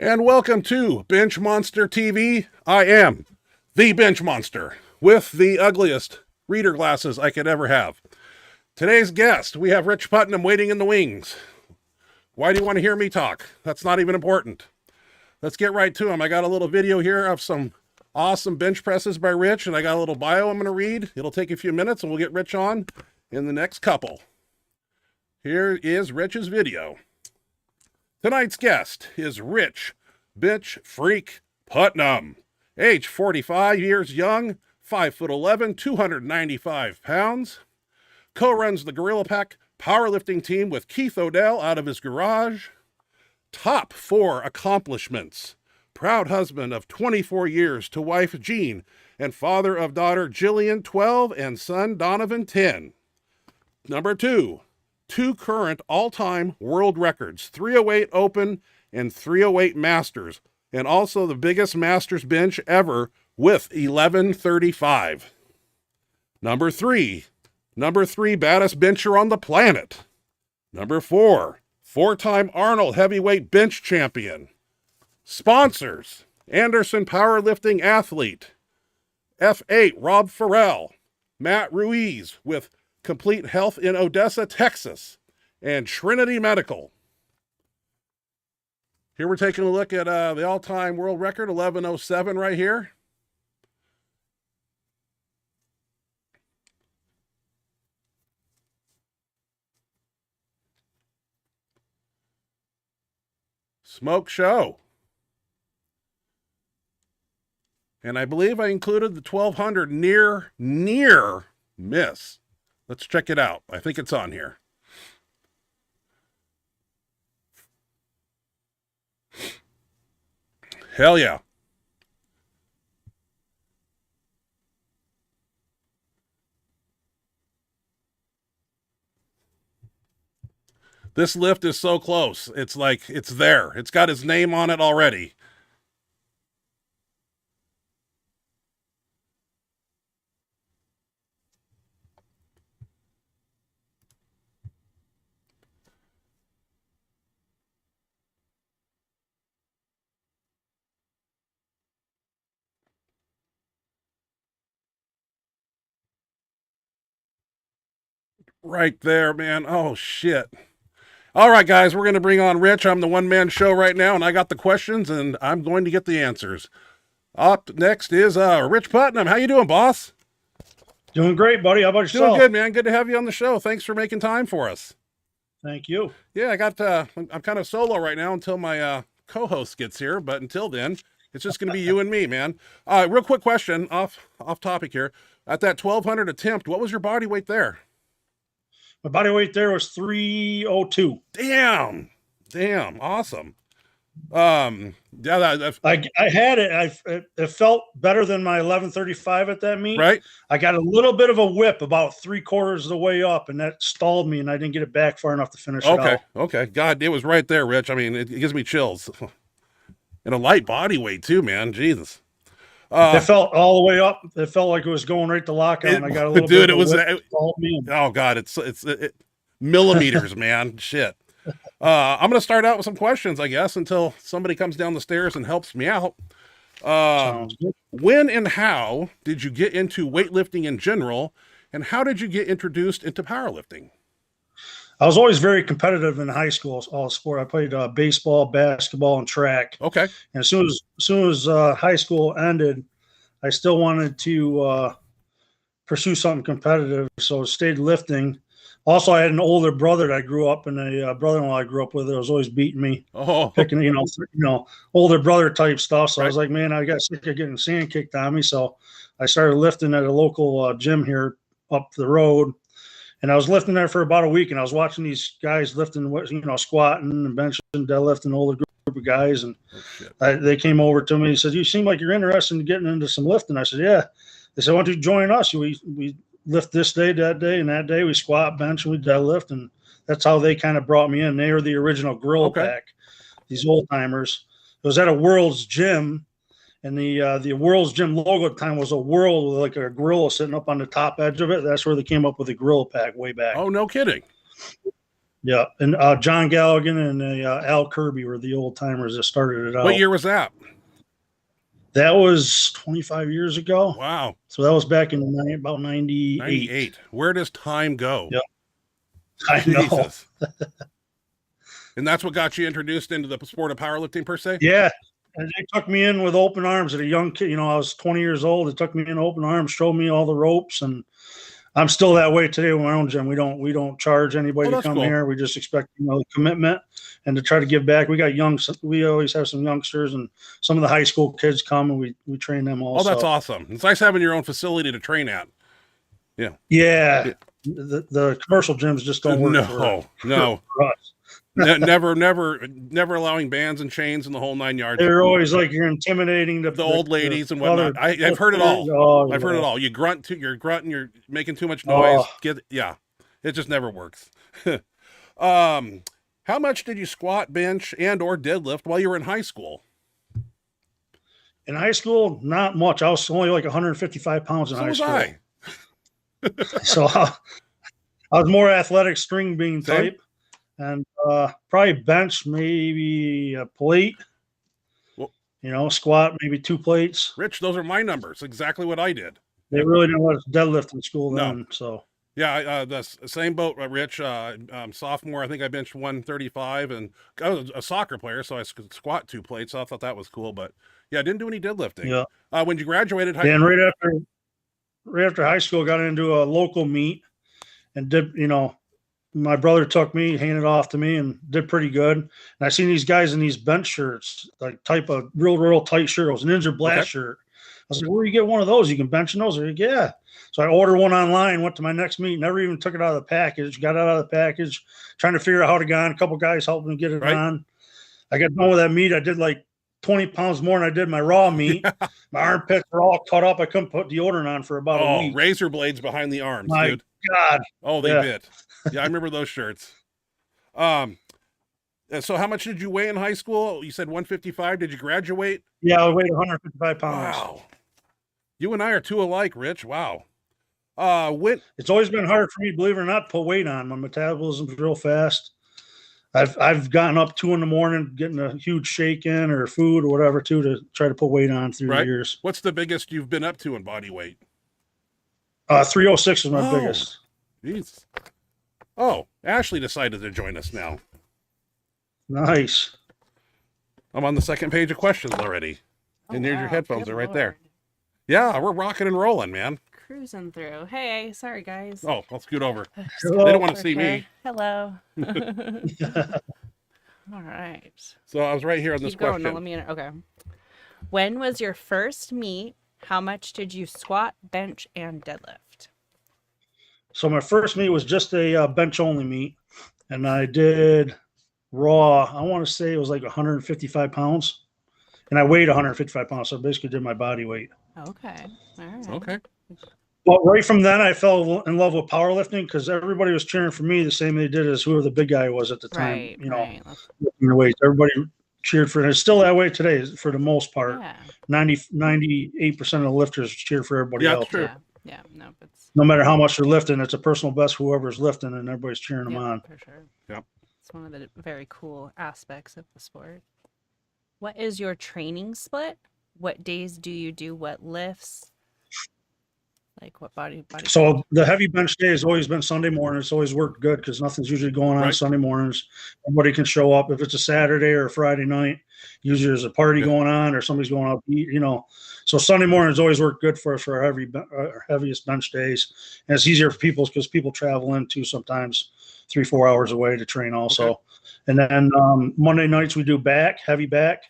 And welcome to Benchmonster TV. I am the Benchmonster with the ugliest reader glasses I could ever have. Today's guest, we have Rich Putnam waiting in the wings. Why do you want to hear me talk? That's not even important. Let's get right to him. I got a little video here of some awesome bench presses by Rich, and I got a little bio I'm going to read. It'll take a few minutes, and we'll get Rich on in the next couple. Here is Rich's video. Tonight's guest is Rich Bitch Freak Putnam, age 45 years young, 5'11", 295 pounds. Co-runs the Gorilla Pack powerlifting team with Keith Odell out of his garage. Top 4 accomplishments. Proud husband of 24 years to wife Jean and father of daughter Jillian 12 and son Donovan 10. Number 2. 2 current all-time world records, 308 Open and 308 Masters, and also the biggest Masters bench ever with 1135. Number 3 baddest bencher on the planet. Number 4, 4-time Arnold heavyweight bench champion. Sponsors: Anderson Powerlifting Athlete, F8 Rob Farrell, Matt Ruiz with Complete Health in Odessa, Texas, and Trinity Medical. Here we're taking a look at the all-time world record, 1107 right here. Smoke show. And I believe I included the 1200 near miss. Let's check it out. I think it's on here. Hell yeah. This lift is so close. It's like, it's there. It's got his name on it already. Right there, man. Oh, shit. All right, guys, we're going to bring on Rich. I'm the one-man show right now, and I got the questions, and I'm going to get the answers. Up next is Rich Putnam. How you doing, boss? Doing great, buddy. How about yourself? Doing good, man. Good to have you on the show. Thanks for making time for us. Thank you. Yeah, I'm kind of solo right now until my co-host gets here, but until then, it's just going to be you and me, man. Real quick question, off topic here. At that 1200 attempt, what was your body weight there? My body weight there was 302. Damn, awesome. Yeah, I had it. It felt better than my 1135 at that meet. Right. I got a little bit of a whip about 3/4 of the way up, and that stalled me, and I didn't get it back far enough to finish it out. Okay. God, it was right there, Rich. I mean, it gives me chills. And a light body weight too, man. Jesus. It felt all the way up. It felt like it was going right to lockout. I got a little bit of a whip. Oh God, it's millimeters, man. Shit. I'm going to start out with some questions, I guess, until somebody comes down the stairs and helps me out. Sounds good. When and how did you get into weightlifting in general, and how did you get introduced into powerlifting? I was always very competitive in high school, all sport. I played baseball, basketball, and track. Okay. And as soon as high school ended, I still wanted to pursue something competitive, so I stayed lifting. Also, I had an older brother that I grew up, and a brother-in-law I grew up with that was always beating me, picking, older brother type stuff. So I was like, man, I got sick of getting sand kicked on me. So I started lifting at a local gym here up the road. And I was lifting there for about a week, and I was watching these guys lifting, squatting and benching, deadlifting, older group of guys. And they came over to me and said, "You seem like you're interested in getting into some lifting." I said, "Yeah." They said, "Why don't you join us? We lift this day, that day, and that day we squat, bench, and we deadlift." And that's how they kind of brought me in. They were the original Gorilla Pack, these old timers. It was at a World's Gym. And the World's Gym logo at the time was a world with like a gorilla sitting up on the top edge of it. That's where they came up with the Gorilla Pack way back. Oh, no kidding. Yeah, and John Galligan and Al Kirby were the old timers that started it out. What year was that? That was 25 years ago. Wow. So that was back in about 98. 98. Where does time go? Yep. I know. And that's what got you introduced into the sport of powerlifting per se? Yeah. And they took me in with open arms at a young kid. You know, I was 20 years old. They took me in open arms, showed me all the ropes, and I'm still that way today with my own gym. We don't charge anybody to come here. We just expect, you know, commitment and to try to give back. We got we always have some youngsters, and some of the high school kids come, and we train them also. Oh, that's awesome. It's nice having your own facility to train at. Yeah. Yeah. The commercial gyms just don't work. No. For us. never allowing bands and chains and the whole 9 yards. They're always like, you're intimidating the old ladies and whatnot. I've heard it all. I've heard it all. You're grunting, you're making too much noise. It just never works. How much did you squat, bench, and or deadlift while you were in high school? In high school, not much. I was only like 155 pounds in high school. So I was more athletic, string bean type. And probably bench maybe a plate, you know, squat maybe 2 plates. Rich, those are my numbers. Exactly what I did. They really didn't let us deadlift in school then. So yeah, the same boat, Rich. Sophomore, I think I benched 135, and I was a soccer player, so I could squat 2 plates. So I thought that was cool, but yeah, I didn't do any deadlifting. Yeah. When you graduated, and right after high school, got into a local meet and did, you know. My brother took me, handed off to me, and did pretty good. And I seen these guys in these bench shirts, like type of real tight shirt. It was a Ninja Blast shirt. I was like, where do you get one of those? You can bench in those? They're like, yeah. So I ordered one online, went to my next meet, never even took it out of the package, got it out of the package, trying to figure out how to get on. A couple guys helped me get it on. I got done with that meet. I did like 20 pounds more than I did my raw meat. My armpits were all cut up. I couldn't put deodorant on for about a week. Razor blades behind the arms, dude. God. Oh, they bit. Yeah, I remember those shirts. So how much did you weigh in high school? You said 155. Did you graduate? Yeah, I weighed 155 pounds. Wow. You and I are two alike, Rich. Wow. It's always been hard for me, believe it or not, to put weight on. My metabolism's real fast. I've gotten up 2 a.m, getting a huge shake in or food or whatever too, to try to put weight on through the years. What's the biggest you've been up to in body weight? 306 is my biggest. Jeez. Oh, Ashley decided to join us now. Nice. I'm on the second page of questions already. And there's your headphones are right there. Yeah, we're rocking and rolling, man. Cruising through. Hey, sorry guys. Oh, I'll scoot over. Hello. They don't want to see me. Hello. All right. So I was right here on this question. Let me okay. When was your first meet? How much did you squat, bench, and deadlift? So my first meet was just a bench only meet, and I did raw. I want to say it was like 155 pounds, and I weighed 155 pounds. So I basically did my body weight. Okay. All right. Okay. Well, right from then, I fell in love with powerlifting because everybody was cheering for me the same they did as whoever the big guy was at the time. Right, you know, lifting the weights. Everybody cheered for it. It's still that way today for the most part. Yeah. 98% of the lifters cheer for everybody else. True. Yeah. No matter how much they're lifting, it's a personal best whoever's lifting, and everybody's cheering them on. For sure. Yep. It's one of the very cool aspects of the sport. What is your training split? What days do you do what lifts? Like what body? So the heavy bench day has always been Sunday morning. It's always worked good because nothing's usually going on Sunday mornings. Everybody can show up. If it's a Saturday or a Friday night, usually there's a party going on or somebody's going out to eat, you know. So Sunday mornings always work good for us for our heaviest bench days. And it's easier for people because people travel in too sometimes 3-4 hours away to train also. Okay. And then Monday nights we do heavy back,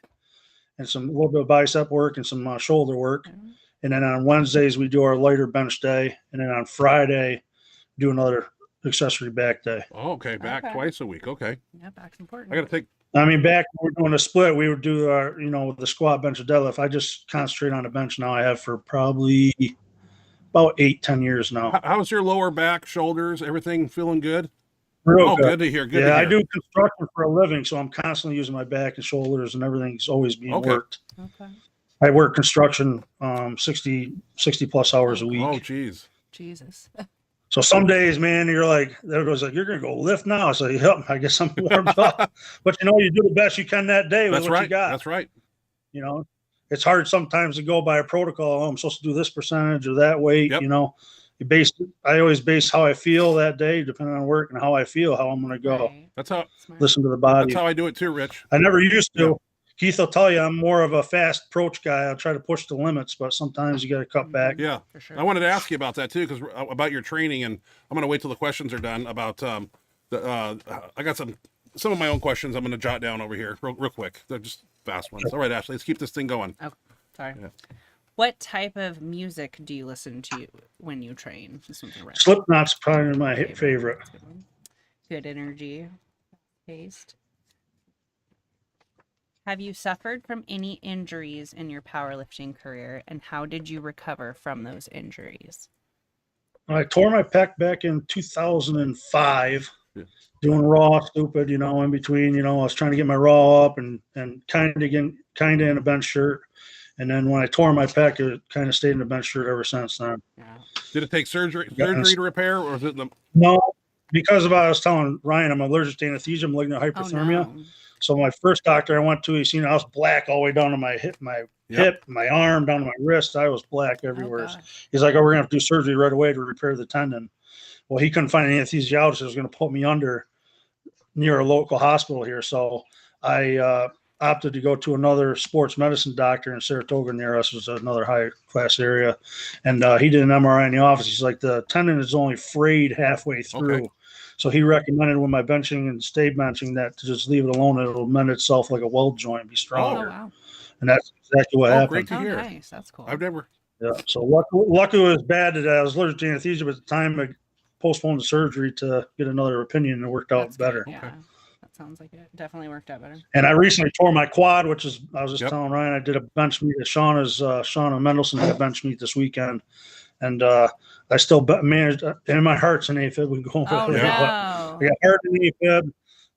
and a little bit of bicep work and some shoulder work. Mm-hmm. And then on Wednesdays, we do our lighter bench day. And then on Friday, do another accessory back day. Oh, okay. Back twice a week. Okay. Yeah, back's important. I got to take. I mean, back when we're doing a split, we would do our, the squat, bench, and deadlift. I just concentrate on the bench now. I have for probably about 8-10 years now. How's your lower back, shoulders, everything feeling good? Real good to hear. Good to hear. I do construction for a living, so I'm constantly using my back and shoulders, and everything's always being worked. Okay. I work construction 60 plus hours a week. Oh, geez. Jesus. So some days, man, you're like, there goes like, you're gonna go lift now. So yep, I guess I'm warmed up. But you do the best you can that day with That's what right. you got. That's right. It's hard sometimes to go by a protocol. Oh, I'm supposed to do this percentage or that weight. Yep. I always base how I feel that day, depending on work and how I feel, how I'm gonna go. Right. That's how Listen to the body. that's how I do it too, Rich. I never used to. Yeah. Keith will tell you I'm more of a fast approach guy. I'll try to push the limits, but sometimes you got to cut back. Yeah, For sure. I wanted to ask you about that too, because about your training, and I'm going to wait till the questions are done. About I got some of my own questions. I'm going to jot down over here real quick. They're just fast ones. All right, Ashley, let's keep this thing going. Oh, sorry. Yeah. What type of music do you listen to when you train? This one's a red. Slipknot's probably my favorite. That's a good one. Good energy. Taste. Have you suffered from any injuries in your powerlifting career, and how did you recover from those injuries? I tore my pec back in 2005, doing raw stupid, in between, I was trying to get my raw up and kind of in a bench shirt. And then when I tore my pec, it kind of stayed in a bench shirt ever since then. Yeah. Did it take surgery to repair, or is it the? No, because I was telling Ryan, I'm allergic to anesthesia, malignant hyperthermia. Oh, no. So my first doctor I went to, he seen I was black all the way down to my hip, my arm, down to my wrist. I was black everywhere. Oh, He's like, "Oh, we're gonna have to do surgery right away to repair the tendon." Well, he couldn't find an anesthesiologist who was going to put me under near a local hospital here. So I opted to go to another sports medicine doctor in Saratoga near us, was another high class area, and he did an MRI in the office. He's like, the tendon is only frayed halfway through. Okay. So he recommended with my benching and stay benching that to just leave it alone. It'll mend itself like a weld joint, be Oh, stronger. wow. And that's exactly what happened. Great to Oh, hear. nice. That's cool. I've never. Yeah. So luckily it was bad that I was allergic to anesthesia, but at the time I postponed the surgery to get another opinion, and it worked out That's good. better. Yeah. Okay. That sounds like it definitely worked out better. And I recently tore my quad, which is, I was just Yep. telling Ryan, I did a bench meet at Shauna Mendelson did a bench meet this weekend. And I still managed, and my heart's an AFib. We can go over Oh, there. no. I got heart in AFib,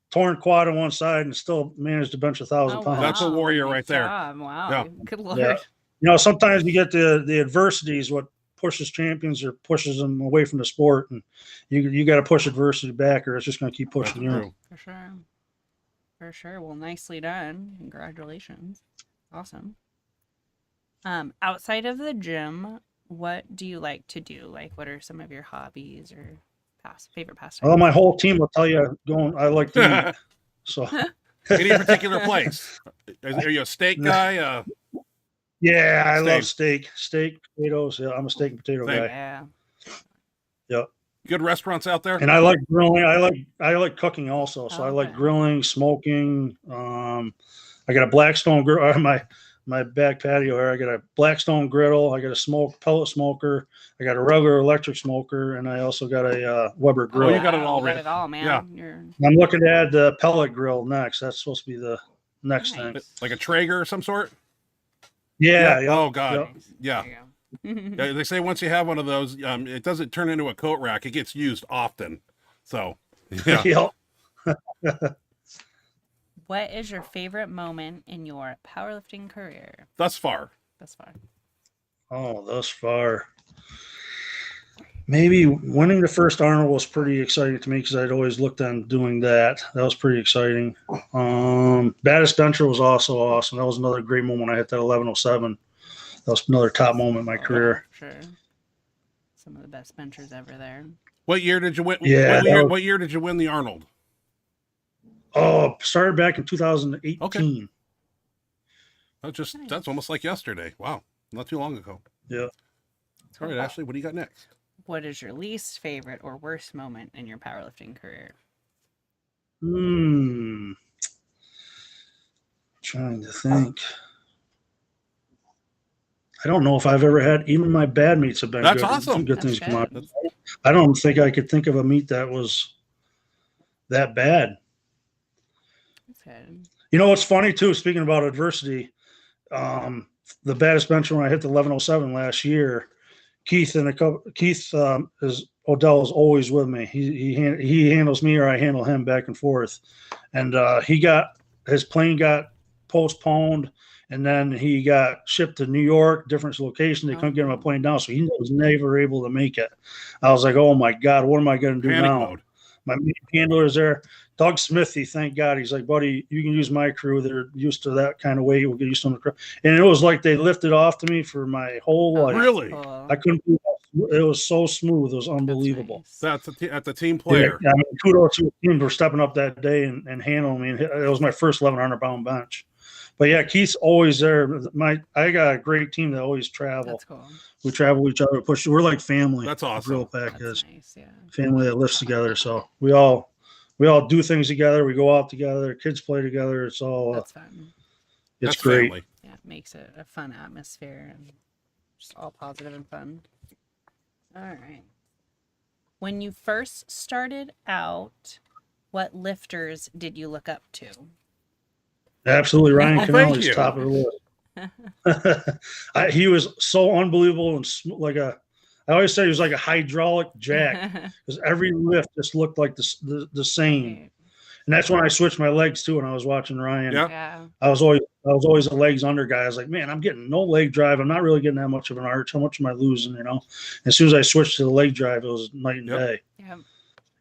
torn quad on one side, and still managed to bench 1,000 Oh, pounds. That's a warrior Good right there. job. Wow. Yeah. Good Lord. Yeah. Sometimes you get the adversities, what pushes champions or pushes them away from the sport, and you got to push adversity back, or it's just going to keep pushing That's you. true. For sure. For sure. Well, nicely done. Congratulations. Awesome. Outside of the gym, what do you like to do? Like, what are some of your hobbies or favorite pastimes? Well, my whole team will tell you, I like to eat. So Any particular place? Are you a steak guy? yeah, I love Steak. steak, potatoes. Yeah, I'm a steak and potato Same. guy. Yeah. Yep. Good restaurants out there? And I like grilling. I like cooking also. So I like Okay. grilling, smoking. I got a Blackstone grill. My back patio here. I got a Blackstone griddle. I got a pellet smoker. I got a regular electric smoker, and I also got a Weber grill. you got it all, You got Rick. it all, man. Yeah. I'm looking to add the pellet grill next. That's supposed to be the next thing. Nice. Like a Traeger of some sort? Yeah. Oh, God. Yep. Nice. Yeah. There you go. Yeah, they say once you have one of those, it doesn't turn into a coat rack. It gets used often. So, yeah. Yep. What is your favorite moment in your powerlifting career Thus far. thus far? Oh, thus far. Maybe winning the first Arnold was pretty exciting to me because I'd always looked on doing that. That was pretty exciting. Baddest bencher was also awesome. That was another great moment. I hit that 1107. That was another top moment in my career. Sure. Some of the best benchers ever there. What year did you win? Yeah, What year did you win the Arnold? Oh, started back in 2018. Okay. That's Nice. almost like yesterday. Wow. Not too long ago. Yeah. All right, Ashley, what do you got next? What is your least favorite or worst moment in your powerlifting career? Trying to think. I don't know if I've ever had, even my bad meats have been That's good. awesome. Good That's things come out. good. I don't think I could think of a meat that was that bad. That's good. You know what's funny too? Speaking about adversity, the baddest bencher when I hit the 1107 last year, Keith is Odell is always with me. He handles me or I handle him back and forth, and his plane got postponed, And then he got shipped to New York, different location. They couldn't get him a plane down, so he was never able to make it. I was like, oh my God, what am I going to do Panic now? mode. My handler's there. Doug Smithy, thank God. He's like, buddy, you can use my crew. They're used to that kind of weight. We'll get used to the crew. And it was like they lifted off to me for my whole life. Really? Cool. I couldn't believe it. It was so smooth. It was unbelievable. That's nice. That's a team player. Yeah, I mean, kudos to the team for stepping up that day and handling me. And it was my first 1,100-pound bench. But yeah, Keith's always there. I got a great team that always travel. That's cool. We travel each other, push. We're like family. That's awesome. Drill Pack is Nice, yeah. family that lives together. So we all do things together. We go out together. Kids play together. It's all. That's fun. It's That's great. family. Yeah, it makes it a fun atmosphere and just all positive and fun. All right. When you first started out, what lifters did you look up to? Absolutely, Ryan Oh, thank Kennelly's you. top of the list. He was so unbelievable and I always say he was like a hydraulic jack because every lift just looked like the same. Right. And that's when I switched my legs too. When I was watching Ryan, Yeah. Yeah. I was always a legs under guy. I was like, man, I'm getting no leg drive. I'm not really getting that much of an arch. How much am I losing? As soon as I switched to the leg drive, it was night and Yep. day. Yeah.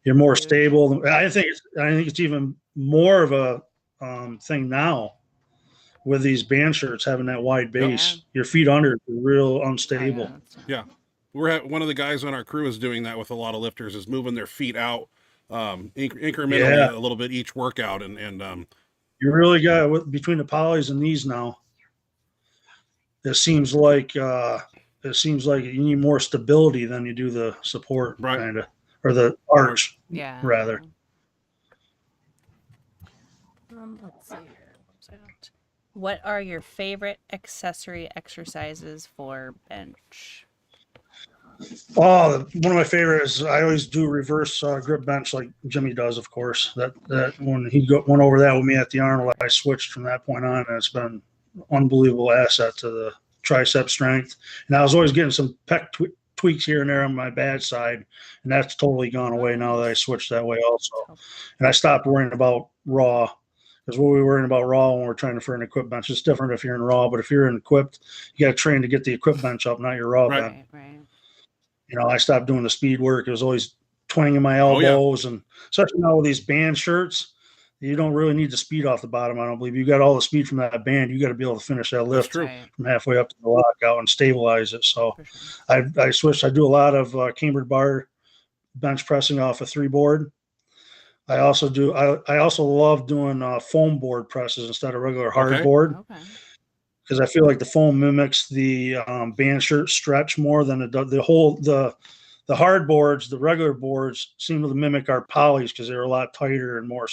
You're more Huge. stable. I think it's even more of a thing now with these band shirts having that wide base. Yeah. Your feet under is real Oh, unstable. yeah. One of the guys on our crew is doing that with a lot of lifters, is moving their feet out incrementally Yeah. a little bit each workout, and You really got between the polys and these now. It seems like you need more stability than you do the support, Right. kind of, or the arch. Yeah. Rather. Let's see here. What are your favorite accessory exercises for bench? Oh, one of my favorites is I always do reverse grip bench like Jimmy does, of course. That when he went over that with me at the Arnold, I switched from that point on, and it's been an unbelievable asset to the tricep strength. And I was always getting some pec tweaks here and there on my bad side, and that's totally gone away now that I switched that way also. And I stopped worrying about raw, because what we were worrying about raw when we're trying for an equipped bench. It's different if you're in raw, but if you're in equipped, you got to train to get the equipped bench up, not your raw bench. Right. I stopped doing the speed work. It was always twanging my Oh, yeah. elbows, and especially now with these band shirts, you don't really need the speed off the bottom. I don't believe you got all the speed from that band. You got to be able to finish that that's lift true. Right. from halfway up to the lockout and stabilize it. So For sure. I switched. I do a lot of cambered bar bench pressing off a 3-board. I also love doing foam board presses instead of regular hard Okay. board, Okay. because I feel like the foam mimics the band shirt stretch more than it does the hard boards. The regular boards seem to mimic our polys because they're a lot tighter and more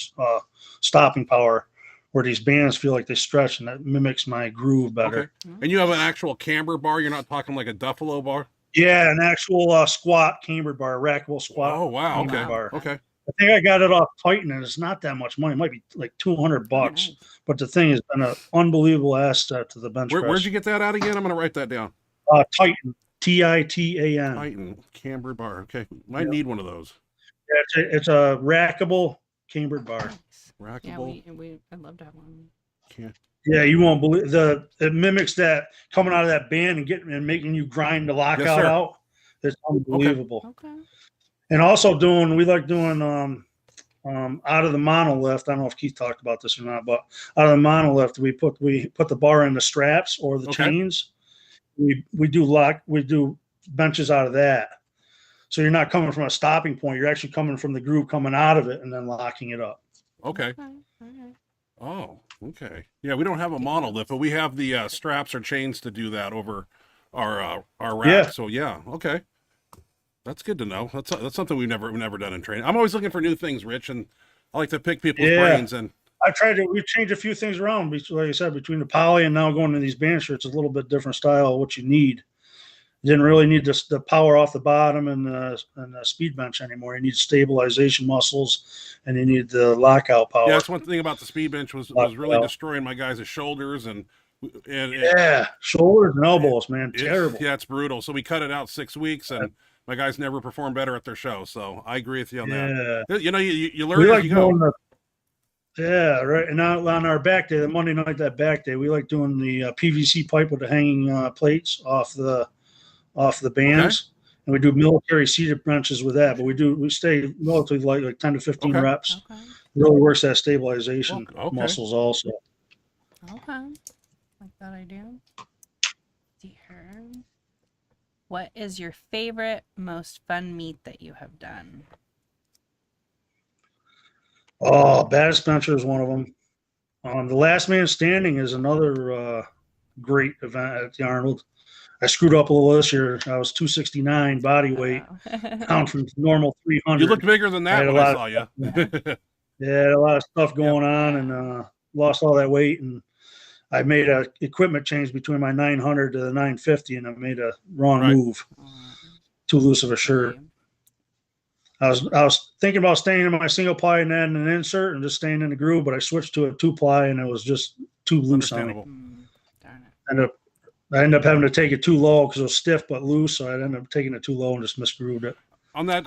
stopping power, where these bands feel like they stretch, and that mimics my groove better. Okay. And you have an actual camber bar. You're not talking like a Duffalo bar. Yeah, an actual squat cambered bar, rackable squat. Oh wow. cambered Okay. bar. Okay. I think I got it off Titan, and it's not that much money. It might be like $200, Nice. but the thing has been an unbelievable asset to the bench press. Where'd you get that out again? I'm gonna write that down. Titan, Titan. Titan camber bar. Okay. Might Yeah. need one of those. Yeah, it's a rackable cambered bar. Nice. Yeah, Rackable. I'd love to have one. Yeah, you won't believe it mimics that coming out of that band and making you grind the lockout sir. out. It's unbelievable. Okay. And also we like doing out of the monolift. I don't know if Keith talked about this or not, but out of the monolift, we put the bar in the straps or the Okay. chains. We do benches out of that. So you're not coming from a stopping point. You're actually coming from the groove coming out of it and then locking it up. Okay. All right. Oh, okay. Yeah, we don't have a monolift, but we have the straps or chains to do that over our rack. Yeah. So yeah, okay. That's good to know. That's something we've never done in training. I'm always looking for new things, Rich, and I like to pick people's brains. And We've changed a few things around. Like I said, between the poly and now going to these band shirts, it's a little bit different style of what you need. You didn't really need the power off the bottom and the speed bench anymore. You need stabilization muscles, and you need the lockout power. yeah, that's one thing about the speed bench was really Lockout. destroying my guys' shoulders and Yeah, shoulders and elbows, man, terrible. Yeah, it's brutal. So we cut it out 6 weeks, and my guys never perform better at their show. So I agree with you on that. Yeah. You know, you We learn as like you go. doing Yeah, right. And on our back day, the Monday night, that back day, we like doing the PVC pipe with the hanging plates off the bands, and we do military seated benches with that. But we stay relatively light, like 10 to 15 Okay. reps. Okay. Really works that stabilization Okay. muscles also. Okay. Like that idea. See here. What is your favorite, most fun meet that you have done? Oh, baddest bencher is one of them. The last man standing is another great event at the Arnold. I screwed up a little this year. I was 269 body weight, down from normal 300. You looked bigger than that when I saw you. Yeah, a lot of stuff going on, and lost all that weight. And I made a equipment change between my 900 to the 950, and I made a wrong move. Too loose of a shirt. I was thinking about staying in my single ply and adding an insert and just staying in the groove, but I switched to a 2-ply, and it was just too loose on me. Darn it. I ended up having to take it too low because it was stiff but loose, so I ended up taking it too low and just misgrooved it. On that,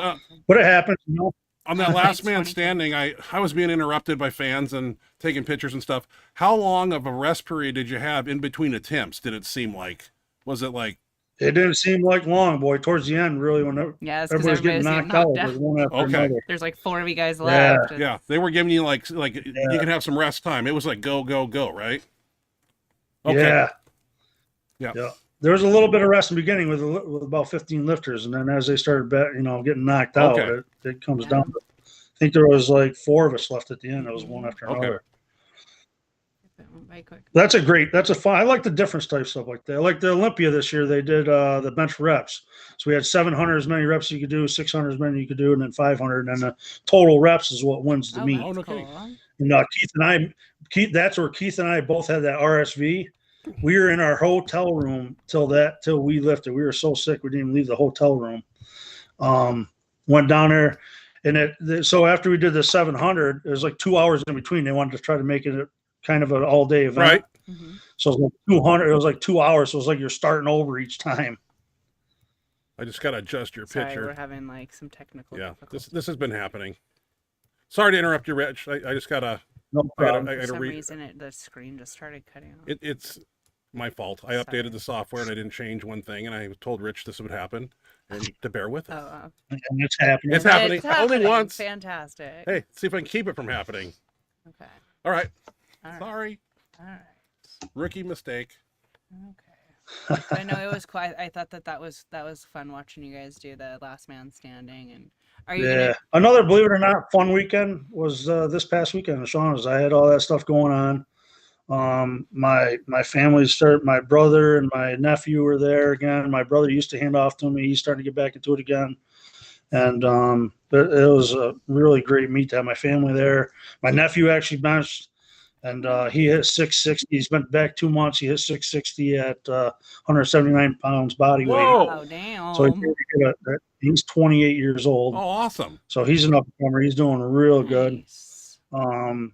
but it happens, you know. On that last man standing, I was being interrupted by fans and taking pictures and stuff. How long of a rest period did you have in between attempts? Did it seem like? Was it like? It didn't seem like long, boy. Towards the end, really, when everybody's getting knocked out, one after another. There's like 4 of you guys left. Yeah, they were giving you like you can have some rest time. It was like go, right? Okay. Yeah. There was a little bit of rest in the beginning with about 15 lifters, and then as they started, getting knocked out, it comes down to, I think there was like 4 of us left at the end. It was one after another. That's a fun. I like the different type stuff like that. I like the Olympia this year. They did the bench reps. So we had 700 as many reps you could do, 600 as many you could do, and then 500. And the total reps is what wins the meet. Cool. And that's where Keith and I both had that RSV. We were in our hotel room till we lifted. We were so sick we didn't even leave the hotel room. Went down there, and so after we did the 700, it was like 2 hours in between. They wanted to try to make it kind of an all-day event. Right. Mm-hmm. So it was like 200. It was like 2 hours. So it was like you're starting over each time. I just gotta adjust your Sorry, picture. We're having like some technical difficulties. This has been happening. Sorry to interrupt you, Rich. I just gotta. No problem. For some reason, the screen just started cutting off. It's my fault. I updated the software and I didn't change one thing, and I told Rich this would happen, and to bear with us. And it's happening. It's happening. Only once. Fantastic. Hey, see if I can keep it from happening. Okay. All right. Sorry. All right. Rookie mistake. Okay. I know it was quite. I thought that was fun watching you guys do the last man standing. And are you? Yeah. Another, believe it or not, fun weekend was this past weekend in Shauna's. I had all that stuff going on. My family started. My brother and my nephew were there again. My brother used to hand off to me. He's starting to get back into it again. And it was a really great meet to have my family there. My nephew actually benched, and he hit 660. He's been back 2 months. He hit 660 at 179 pounds body weight. Oh, damn. So he's 28 years old. Oh, awesome. So he's an up-and-comer. He's doing real good. Do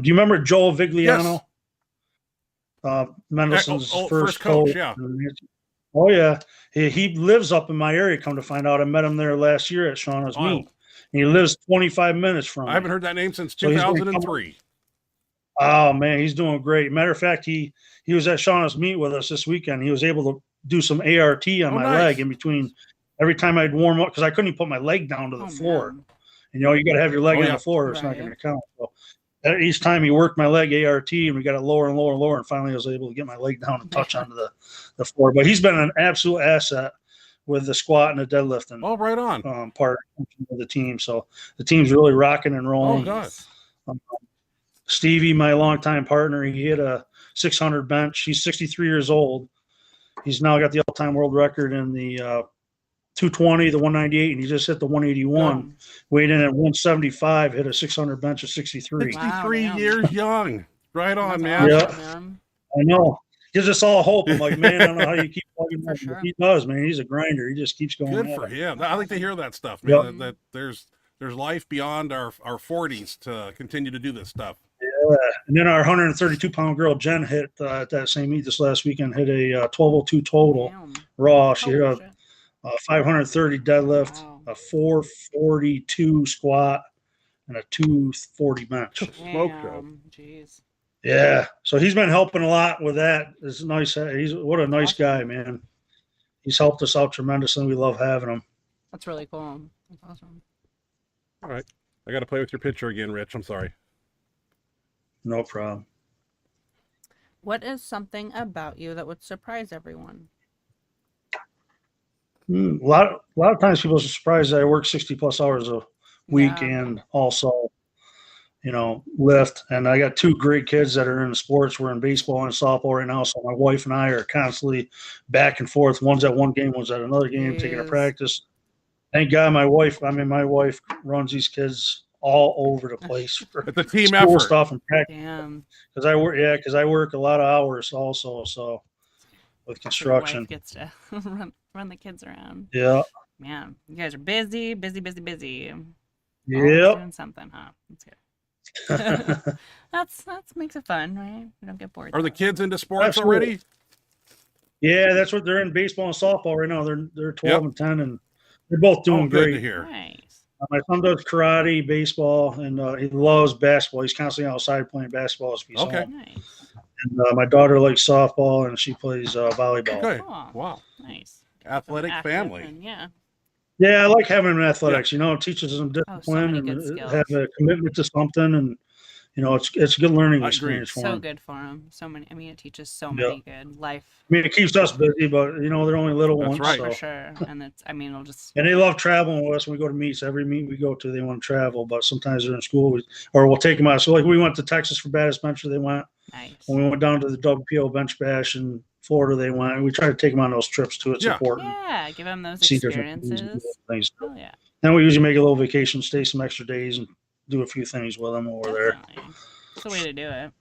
you remember Joel Vigliano? Yes. Mendelssohn's first coach, yeah. Oh, yeah. He lives up in my area, come to find out. I met him there last year at Shauna's meet. And he lives 25 minutes from me. I haven't heard that name since 2003. Oh, man, he's doing great. Matter of fact, he was at Shauna's meet with us this weekend. He was able to do some ART on my leg in between every time I'd warm up, because I couldn't even put my leg down to the floor. Man. You know, you got to have your leg on the floor. It's not going to count. So each time he worked my leg ART, and we got it lower and lower and lower, and finally I was able to get my leg down and touch onto the floor. But he's been an absolute asset with the squat and the deadlifting. Oh, right on. Part of the team. So the team's really rocking and rolling. Oh, God. Stevie, my longtime partner, he hit a 600 bench. He's 63 years old. He's now got the all-time world record in the 220, the 198, and he just hit the 181. Weighed in at 175, hit a 600 bench of 63. 63 years young. Right on, man. Yeah, I know. Gives us all hope. I'm like, man, I don't know how you keep plugging him. Sure. He does, man. He's a grinder. He just keeps going. Good for him. I like to hear that stuff, man. That there's life beyond our 40s to continue to do this stuff. Yeah. And then our 132-pound girl, Jen, hit at that same meet this last weekend, hit a 1202 total raw. She hit a 530 deadlift, a 442 squat, and a 240 bench. Smoke show. Jeez. Yeah, so he's been helping a lot with that. It's nice. He's what a nice guy, man. He's helped us out tremendously. We love having him. That's really cool. That's awesome. All right. I got to play with your picture again, Rich. I'm sorry. No problem. What is something about you that would surprise everyone? A lot of times people are surprised that I work 60 plus hours a week Yeah. and also, lift. And I got 2 great kids that are in sports. We're in baseball and softball right now. So my wife and I are constantly back and forth. One's at one game, one's at another game, taking a Jeez. practice. Thank God my wife runs these kids all over the place for It's a team school effort. stuff and practice. Damn. Because I work a lot of hours also. So with Your construction. wife gets to run the kids around. Yeah. Man, you guys are busy. Always Yep. doing something, huh? That's good. that's makes it fun, right? You don't get bored. Are the kids into sports Absolutely. already? Yeah, that's what they're in baseball and softball right now. They're 12 Yep. and 10, and they're both doing Good to great. hear. Nice. My son does karate, baseball, and he loves basketball. He's constantly outside playing basketball as he's Okay. home. Nice. And my daughter likes softball, and she plays volleyball. Okay. Cool. Wow. Nice. Athletic Active family. and- yeah. Yeah, I like having them in athletics. It teaches them so discipline many good and skills. have a commitment to something, and it's a good learning I agree. experience for So them. good for them. So many. I mean, it teaches so Yeah. many good life. I mean, it keeps us busy, but they're only little That's ones. right. So. For sure. And it's. I mean, it'll just. And they love traveling with us when we go to meets. Every meet we go to, they want to travel, but sometimes they're in school, we'll take them out. So, like, we went to Texas for Baddest Bencher, they went. Nice. When we went down to the WPO Bench Bash in Florida, they went. And we try to take them on those trips, too. It's Yeah. important. Yeah, give them those See different experiences. things. Oh yeah. Then we usually make a little vacation, stay some extra days, and do a few things with them over there. Definitely. It's the way to do it.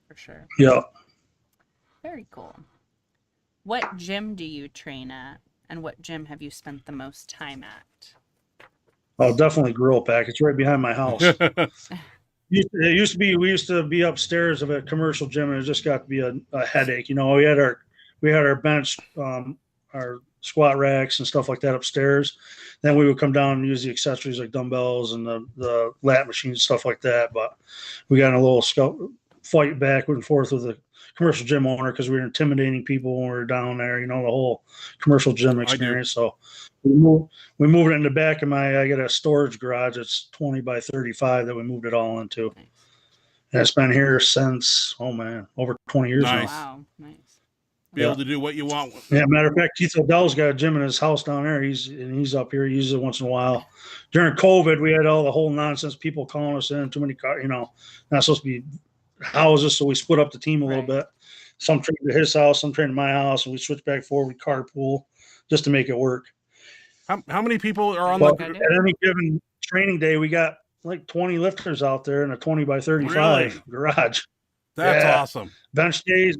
For sure. Yeah. Very cool. What gym do you train at? And what gym have you spent the most time at? Oh, definitely Grill Pack. It's right behind my house. We used to be upstairs of a commercial gym, and it just got to be a headache. We had our bench, our squat racks and stuff like that upstairs. Then we would come down and use the accessories like dumbbells and the lat machines and stuff like that. But we got in a little fight back and forth with the commercial gym owner because we were intimidating people when we were down there. The whole commercial gym experience. So we moved it in the back of I got a storage garage. It's 20 by 35 that we moved it all into. Nice. And it's been here since, over 20 years Nice. now. Wow. Nice. Be able to do what you want. Yeah, matter of fact, Keith Odell's got a gym in his house down there. He's up here. He uses it once in a while. During COVID, we had all the whole nonsense, people calling us in, too many cars, not supposed to be houses, so we split up the team a little bit. Some trained to his house, some trained to my house, and we switched back and forth. We carpool just to make it work. How many people are on But Okay. at any given training day, we got like 20 lifters out there in a 20 by 35 Really? garage. That's Yeah. awesome. Bench days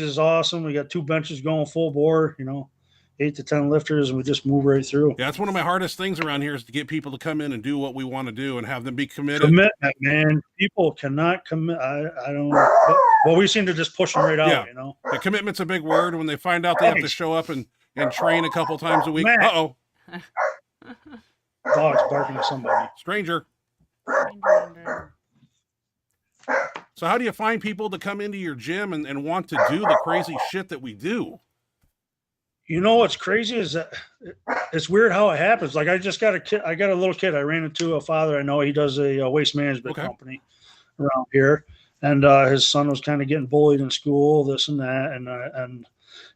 is awesome. We got 2 benches going full bore, 8 to 10 lifters, and we just move right through. Yeah, that's one of my hardest things around here is to get people to come in and do what we want to do and have them be committed. Commitment, man. People cannot commit. I don't know. But we seem to just push them right out, Yeah. The commitment's a big word. When they find out they have to show up and train a couple times a week. Matt. Uh-oh. Dog's barking at somebody. Stranger. So how do you find people to come into your gym and want to do the crazy shit that we do? What's crazy is that it's weird how it happens. Like I just got a kid. I got a little kid. I ran into a father I know. He does a waste management company around here, and his son was kind of getting bullied in school, this and that, and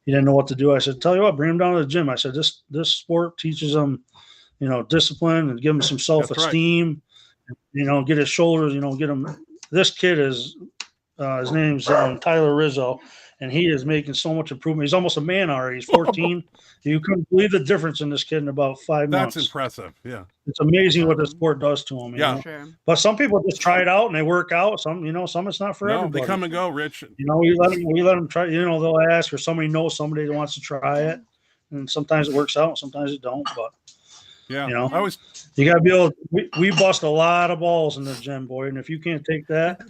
he didn't know what to do. I said, "Tell you what, bring him down to the gym." I said, "This sport teaches him, discipline and give him some self-esteem. Get his shoulders. Get him." This kid is his name's Tyler Rizzo. And he is making so much improvement. He's almost a man already. He's 14. You couldn't believe the difference in this kid in about 5 months. That's impressive. Yeah. It's amazing what the sport does to him. Yeah. Sure. But some people just try it out and they work out. Some it's not for everybody. They come and go, Rich. We let them try. They'll ask or somebody knows somebody that wants to try it, and sometimes it works out, and sometimes it don't. But Yeah. You know, I always, you got to be able. We bust a lot of balls in the gym, boy, and if you can't take that,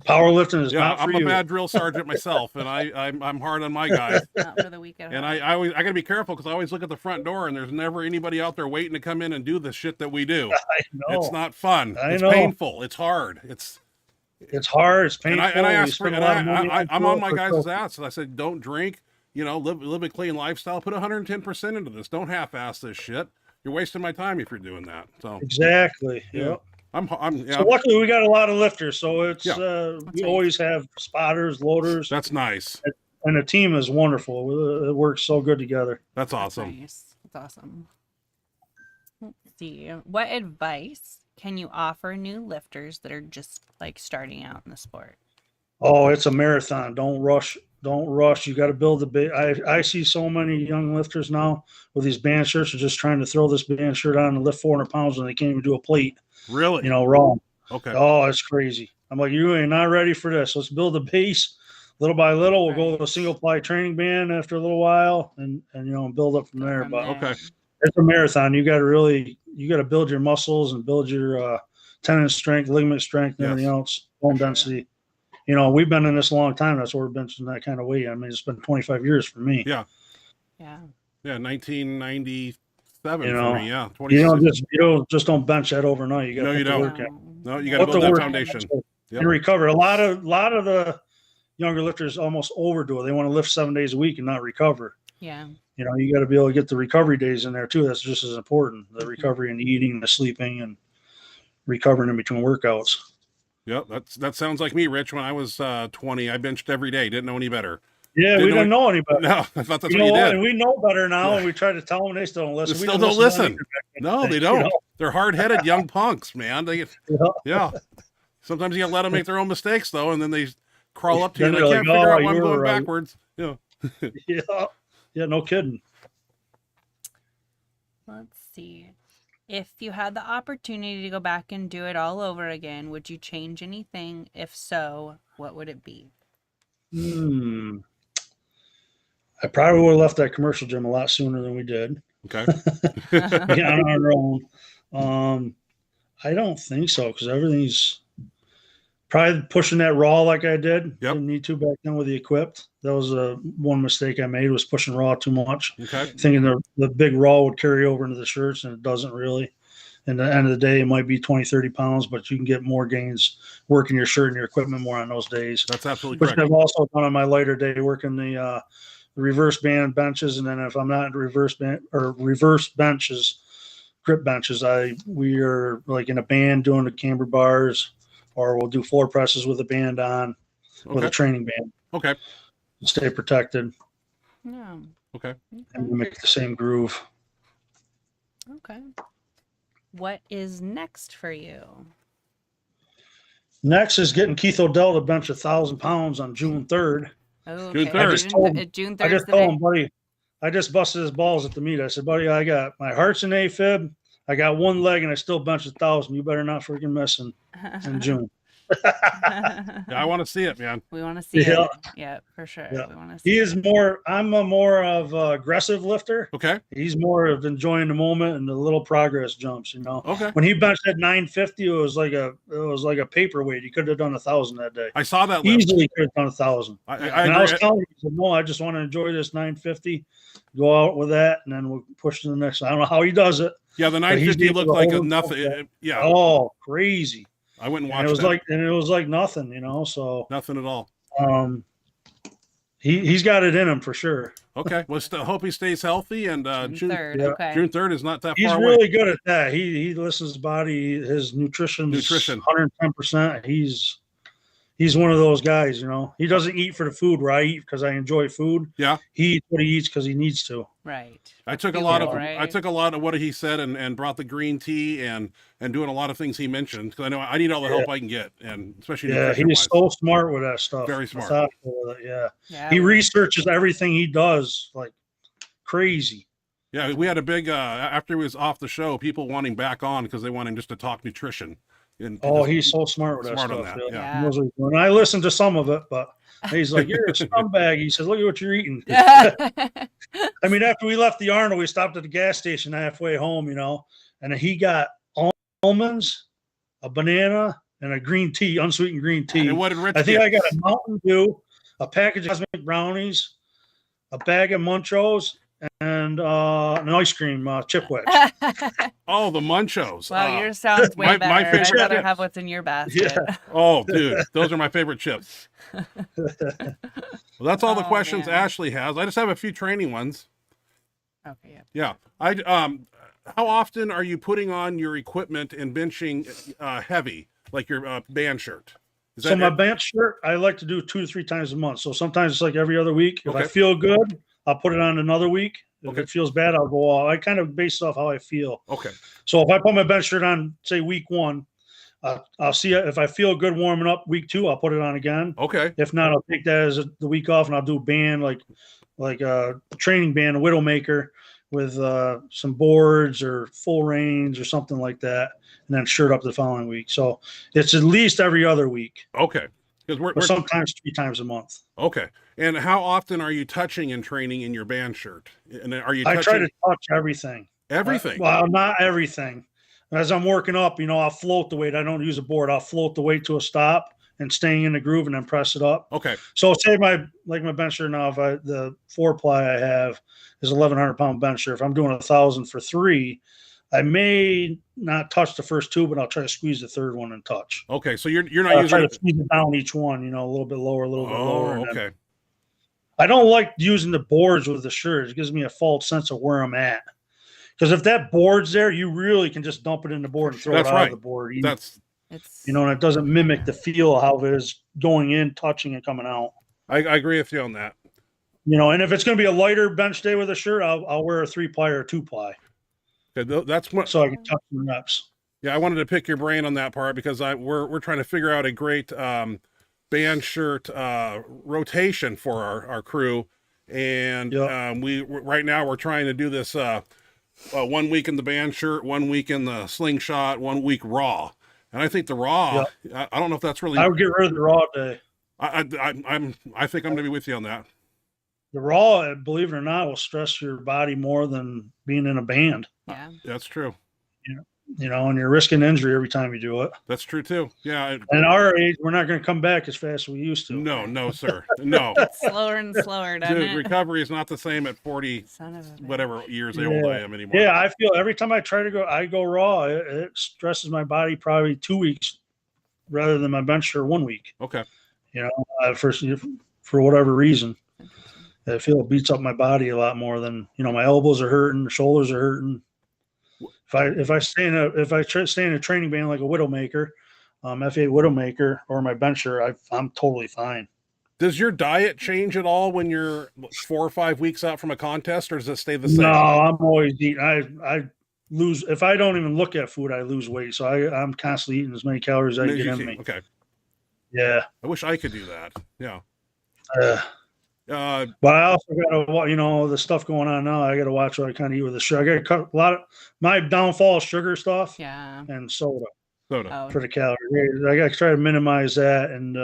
powerlifting is yeah, not for I'm you. a bad drill sergeant myself, and I'm hard on my guys. Not for the weak at And heart. I gotta be careful because I always look at the front door and there's never anybody out there waiting to come in and do the shit that we do. I know. It's not fun. I It's know. painful. It's hard. It's hard. It's painful. And I you asked for, spend and a lot of money I'm to on it my for guys' trophy. ass, and I said, don't drink. You know, live a clean lifestyle. Put 110% into this. Don't half-ass this shit. You're wasting my time if you're doing that. So Exactly. yeah, Yep. yeah. So luckily we got a lot of lifters, so it's Yeah. we nice. always have spotters, loaders, That's nice. and the team is wonderful. It works so good together. That's That's awesome. nice. That's awesome. Let's see. What advice can you offer new lifters that are just like starting out in the sport? Oh, it's a marathon. Don't rush. Don't rush. You got to build the big. I see so many young lifters now with these band shirts are just trying to throw this band shirt on and lift 400 pounds when they can't even do a plate. Really? You know, wrong. Okay. Oh, it's crazy. I'm like, you ain't not ready for this. Let's build a base little by little. We'll go with a single ply training band after a little while and you know, build up from there. But Okay. it's a marathon. You got to build your muscles and build your tendon strength, ligament strength, and everything else, bone density. You know, we've been in this a long time. That's why we're benching that kind of weight. I mean, it's been 25 years for me. Yeah. Yeah. Yeah. 1997 You for know, me. Yeah. You don't bench that overnight. You got No, to you put the don't. work in. No, you got to Put build the that work foundation. in Yep. and recover. A lot of the younger lifters almost overdo it. They want to lift 7 days a week and not recover. Yeah. You know, you got to be able to get the recovery days in there too. That's just as important. The recovery and the eating, and the sleeping, and recovering in between workouts. Yep. That sounds like me, Rich. When I was 20, I benched every day. Didn't know any better. Yeah, we didn't know any better. No, I thought that's You what know you what? did. And we know better now, and we try to tell them, they still don't listen. They We still didn't don't listen. to them either. No, they You don't. know? They're hard-headed young punks, man. They Yeah. yeah. Sometimes you gotta let them make their own mistakes, though, and then they crawl up to you and Then I they're can't like, figure "Oh, out why I'm you were going right." backwards. Yeah. Yeah, no kidding. Let's see. If you had the opportunity to go back and do it all over again, would you change anything? If so, what would it be? I probably would have left that commercial gym a lot sooner than we did. Okay. Yeah, on our own. I don't think so, because everything's probably pushing that raw like I did. Yep. Didn't need to back then with the equipped. That was one mistake I made, was pushing raw too much. Okay. Thinking the big raw would carry over into the shirts, and it doesn't really. And at the end of the day, it might be 20, 30 pounds, but you can get more gains working your shirt and your equipment more on those days. That's absolutely Which correct. I've also done on my lighter day, working the reverse band benches, and then if I'm not in reverse benches, grip benches, we are like in a band doing the camber bars, or we'll do floor presses with a band on, with a Okay. training band. Okay. To stay protected Yeah. Okay. and make the same groove. Okay. What is next for you? Next is getting Keith Odell to bench 1,000 pounds on June 3rd. Oh, June okay. 3rd. I just told him- June I 3rd. just told him, buddy, I just busted his balls at the meet. I said, buddy, I got my heart's in AFib. I got one leg and I still bench 1,000. You better not freaking miss in June. Yeah, I want to see it, man. We want to see Yeah. it. Yeah, for sure. Yeah. We want to see He it. is more, I'm a more of a aggressive lifter. Okay. He's more of enjoying the moment and the little progress jumps, you know. Okay. When he benched at 950, it was like a paperweight. He could have done 1,000 that day. I saw that lift. Easily could have done 1,000. I And I was agree. telling him, he said, no, I just want to enjoy this 950, go out with that, and then we'll push to the next. I don't know how he does it. Yeah, the But he's 950 able looked to like a hold nothing. himself Yeah. Oh, crazy. I went and And watched it was that. like nothing, you know. So Nothing at all. he's got it in him for sure. Okay. Well, hope he stays healthy. And June 3rd. yeah. Okay. June 3rd is not that He's far really away. good at that. He listens to his body, his nutrition 110%. He's one of those guys, you know. He doesn't eat for the food where I eat because I enjoy food. Yeah. He eats what he eats because he needs to. Right. I took a Feel lot it, of right? I took a lot of what he said and brought the green tea and doing a lot of things he mentioned, because I know I need all the help I can get, and especially Yeah, he's nutrition-wise. so smart with that stuff. Very smart. Methodical with it, yeah. Yeah. He we- researches everything he does like crazy. Yeah, we had a big after he was off the show, people wanting back on because they want him just to talk nutrition. And Oh, he's so smart with that Smart on stuff. that, yeah. He knows what he's doing. And I listened to some of it, but he's like, "You're a scumbag." He says, "Look at what you're eating." I mean, after we left the Arnold, we stopped at the gas station halfway home, and he got almonds, a banana, and a green tea, unsweetened green tea. And what did Rich I think get? I got a Mountain Dew, a package of cosmic brownies, a bag of Munchos, and an ice cream chip wedge. Oh, the Munchos. Wow, yours sounds way my better. I'd favorite rather chips. have what's in your basket. Yeah. Oh, dude, those are my favorite chips. Well, that's all the Oh, questions man. Ashley has. I just have a few training ones. Okay, Yeah. yeah. How often are you putting on your equipment and benching heavy, like your band shirt? Is So my bench shirt, I like to do 2 to 3 times a month. So sometimes it's like every other week. If I Okay. feel good, I'll put it on another week. If Okay. it feels bad, I'll go all. I kind of base it off how I feel. Okay. So if I put my bench shirt on, say week 1, I'll see if I feel good warming up. Week 2, I'll put it on again. Okay. If not, I'll take that as the week off, and I'll do a band like a training band, a Widowmaker, with some boards or full range or something like that, and then shirt up the following week. So it's at least every other week, Okay. Because or we're sometimes 3 times a month. okay. And how often are you touching and training in your band shirt? And are you? I Touching try to touch everything. everything. Well, not everything. As I'm working up, I'll float the weight. I don't use a board. I'll float the weight to a stop and staying in the groove, and then press it up. Okay. So say my bench shirt now, if the 4-ply I have is 1,100 pound bench shirt. If I'm doing 1,000 for 3, I may not touch the first 2, but I'll try to squeeze the third one and touch. Okay. So you're not I'll using. try to squeeze it down each one, a little bit lower, a little bit lower. Oh, and then- okay. I don't like using the boards with the shirt. It gives me a false sense of where I'm at. Because if that board's there, you really can just dump it in the board and throw That's it out right. of the board. That's. It's And it doesn't mimic the feel of how it is going in, touching, and coming out. I agree with you on that. And if it's going to be a lighter bench day with a shirt, I'll wear a 3-ply or a 2-ply Okay, that's what. so I can touch the reps. Yeah, I wanted to pick your brain on that part because we're trying to figure out a great band shirt rotation for our crew, and Yep. we right now we're trying to do this 1 week in the band shirt, 1 week in the slingshot, 1 week raw, and I think the raw. I don't know if that's really. I would get rid of the raw day. I think I'm gonna be with you on that. The raw, believe it or not, will stress your body more than being in a band. yeah. That's true. And you're risking injury every time you do it. That's true too. Yeah. And at our age, we're not going to come back as fast as we used to. No, sir. No. Slower and slower, doesn't Dude, it? recovery is not the same at 40, Son of a bitch. whatever years Yeah. old I am anymore. Yeah, I feel every time I try to go, I go raw. It stresses my body probably 2 weeks rather than my bench shirt 1 week. Okay. For whatever reason, I feel it beats up my body a lot more than my elbows are hurting, the shoulders are hurting. If I stay in a training band like a Widowmaker, F8 Widowmaker, or my bench shirt, I'm totally fine. Does your diet change at all when you're 4 or 5 weeks out from a contest, or does it stay the same? No, I'm always eating. I lose if I don't even look at food. I lose weight, so I'm constantly eating as many calories as I can get in me. Okay. Yeah. I wish I could do that. Yeah. But I also got to, the stuff going on now. I got to watch what I kind of eat with the sugar. I got to cut a lot of my downfall is sugar stuff Yeah. and soda Soda. Oh, for the calories. I got to try to minimize that and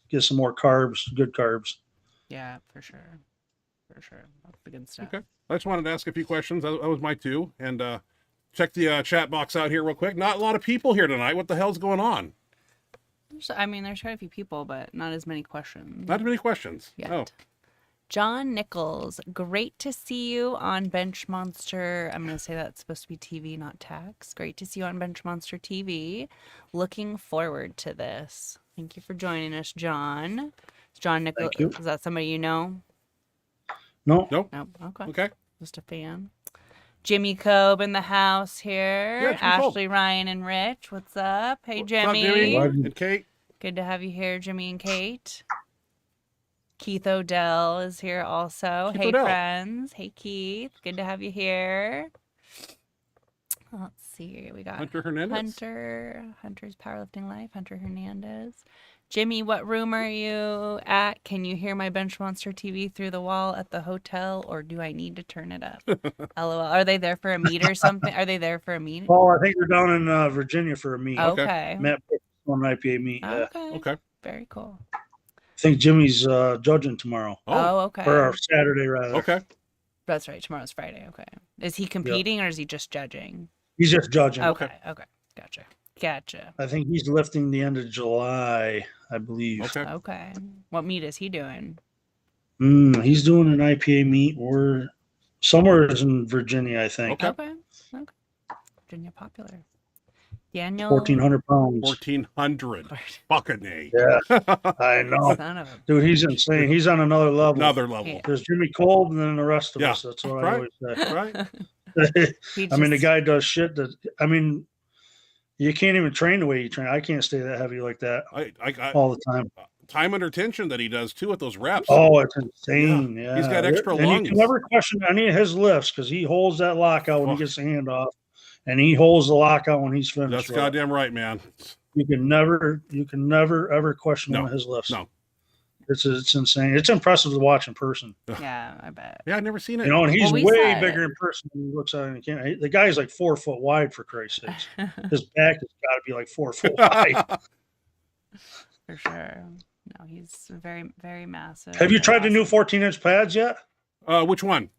get some more carbs, good carbs. yeah, for sure. For sure. That's the good stuff. Okay. I just wanted to ask a few questions. That was my 2. And check the chat box out here real quick. Not a lot of people here tonight. What the hell's going on? There's quite a few people, but not as many questions. Not many questions. Yet. Oh, John Nichols, great to see you on Benchmonster. I'm going to say that's supposed to be TV, not tax. Great to see you on Benchmonster TV. Looking forward to this. Thank you for joining us, John. Is John Nichols, Thank you. is that somebody you know? No, no. No, okay. Okay. Just a fan. Jimmy Cobe in the house here. Yeah, Jimmy Cobe. Ashley, Ryan, and Rich. What's up? Hey, What's up, Jimmy. And Kate. Good to have you here, Jimmy and Kate. Keith Odell is here also. Keith Hey, Odell. friends. Hey, Keith. Good to have you here. Let's see. We got Hunter Hernandez. Hunter's Powerlifting Life. Hunter Hernandez. Jimmy, what room are you at? Can you hear my Benchmonster TV through the wall at the hotel, or do I need to turn it up? LOL. Are they there for a meet or something? Are they there for a meet? Oh, I think they're down in Virginia for a meet. Okay. Matt on an IPA meet. Yeah. Okay. Okay. Very cool. I think Jimmy's judging tomorrow, Oh, okay. or Saturday rather. Okay. That's right. Tomorrow's Friday. Okay. Is he competing or is he just judging? He's just judging. Okay. Gotcha. I think he's lifting the end of July, I believe. Okay. What meet is he doing? He's doing an IPA meet. We're somewhere in Virginia, I think. Okay. Virginia popular. Daniel. 1,400 pounds. 1,400. Fucking A. Yeah, I know. Son of a Dude, he's insane. He's on another level. Another level. Yeah. There's Jimmy Kolb and then the rest of Yeah. us. That's what I Right. always say. Right? I mean, the guy does shit that, I mean, you can't even train the way you train. I can't stay that heavy like that all the time. Time under tension that he does too with those reps. Oh, it's insane. Yeah. He's got extra and lungs. you can never question any of his lifts because he holds that lockout when he gets the hand off, and he holds the lockout when he's finished. That's goddamn right, man. You can never ever question one of his lifts. No. It's insane. It's impressive to watch in person. Yeah, I bet. Yeah, I've never seen it. You know, and he's we way said bigger in person than he looks at it. The guy's like 4 foot wide, for Christ's sakes. His back has got to be like 4 foot wide. For sure. No, he's very, very massive. Have you very tried the new awesome. 14-inch pads yet? Which one?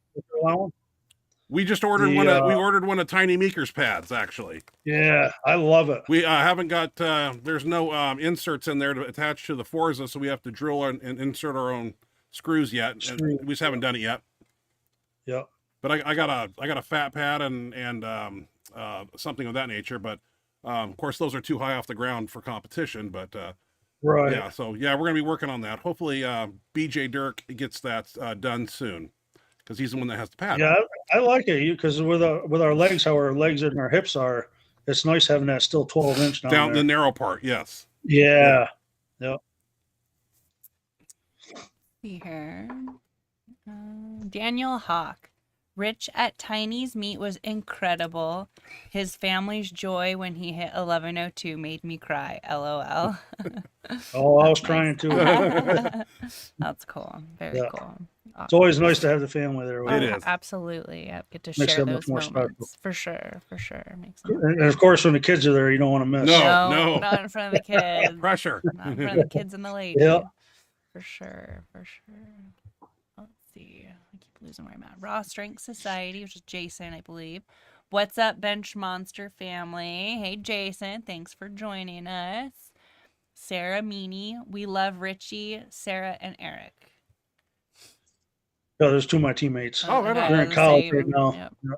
We just ordered we ordered one of Tiny Meeker's pads, actually. Yeah, I love it. We haven't got there's no inserts in there to attach to the Forza, so we have to drill and insert our own screws yet. And we just haven't done it yet. Yeah. But I got a fat pad and something of that nature. But of course, those are too high off the ground for competition. But Right. yeah, so yeah, we're gonna be working on that. Hopefully, BJ Dirk gets that done soon because he's the one that has the pad. Yeah, I like it because with our legs, how our legs and our hips are, it's nice having that still 12-inch down the narrow part. Yes. Yeah. Yep. See here. Daniel Hawk. Rich at Tiny's meet was incredible. His family's joy when he hit 11:02 made me cry. LOL. Oh, I was trying to. That's cool. Very cool. It's always nice to have the family there. It is. Absolutely. Yep. Get to Makes share it much those more moments. special. For sure. Makes sense. And of course, when the kids are there, you don't want to miss. No. Not in front of the kids. Pressure. Not in front of the kids and the lady. Yeah. For sure. Let's see. I keep losing where I'm at. Raw Strength Society, which is Jason, I believe. What's up, Benchmonster family? Hey, Jason. Thanks for joining us. Sarah Meany. We love Richie, Sarah, and Eric. No, there's two of my teammates. Oh, right on. They're in the college same- right now. yep. Yeah.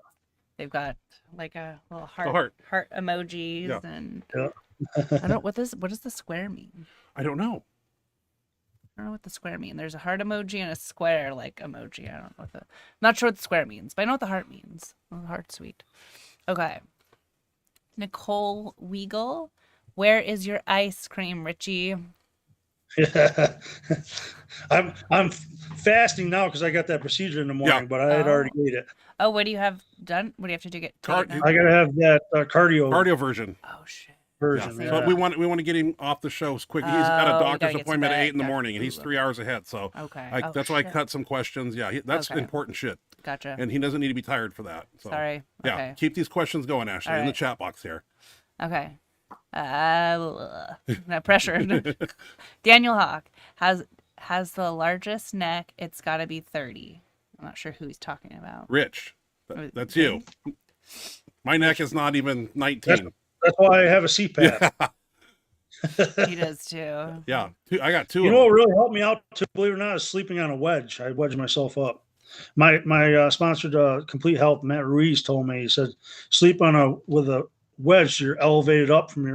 They've got like a little heart. heart emojis Yeah. and Yeah. I don't what does the square mean? I don't know. I don't know what the square mean. There's a heart emoji and a square like emoji. I don't know I'm not sure what the square means, but I know what the heart means. Oh, the heart's sweet. Okay. Nicole Weagle, where is your ice cream, Richie? Yeah. I'm fasting now because I got that procedure in the morning, Yeah. but I had already ate it. Oh, what do you have done? What do you have to do? Get Card- now? I gotta have that cardio version. Oh shit. version. Yeah. Yeah. So we want to get him off the show as quick. He's got Oh, a we doctor's gotta get appointment at some 8 in the back. morning, and he's 3 hours ahead. So Okay. that's why I shit. cut some questions. Yeah, that's Okay. important shit, Gotcha. and he doesn't need to be tired for that. So, Sorry. Yeah, Okay. keep these questions going, Ashley, All in the right. chat box here. Okay. Not pressured. Daniel Hawk has the largest neck. It's got to be 30. I'm not sure who he's talking about. Rich, that's you. My neck is not even 19. That's why I have a CPAP. Yeah, He does too. yeah. I got two. You of know them. what really helped me out, too, believe it or not, is sleeping on a wedge. I wedged myself up. My sponsored Complete Health, Matt Ruiz, told me, he said, sleep with a wedge. You're elevated up from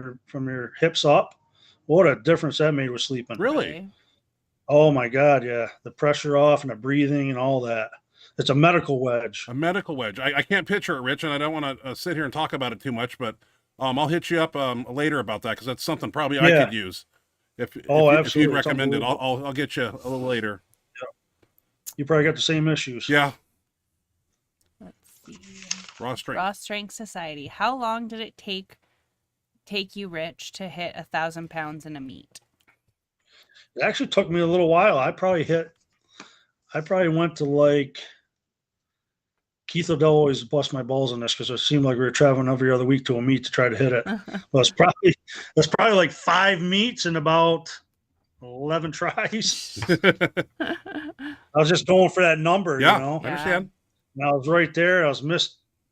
your hips up. What a difference that made with sleeping. Really? Oh my God, yeah. The pressure off and the breathing and all that. It's a medical wedge. A medical wedge. I can't picture it, Rich, and I don't want to sit here and talk about it too much, but I'll hit you up later about that because that's something probably I Yeah. could use. If Absolutely. you'd recommend it, I'll get you a little later. You probably got the same issues. Yeah, Let's see. raw strength. Raw Strength Society. How long did it take you, Rich, to hit 1,000 pounds in a meet? It actually took me a little while. I probably went to like Keith O'Dell always bust my balls on this because it seemed like we were traveling every other week to a meet to try to hit it. Well, it's probably like 5 meets and about 11 tries. I was just going for that number, Yeah, you know. I understand. And I was right there. I was misgrooving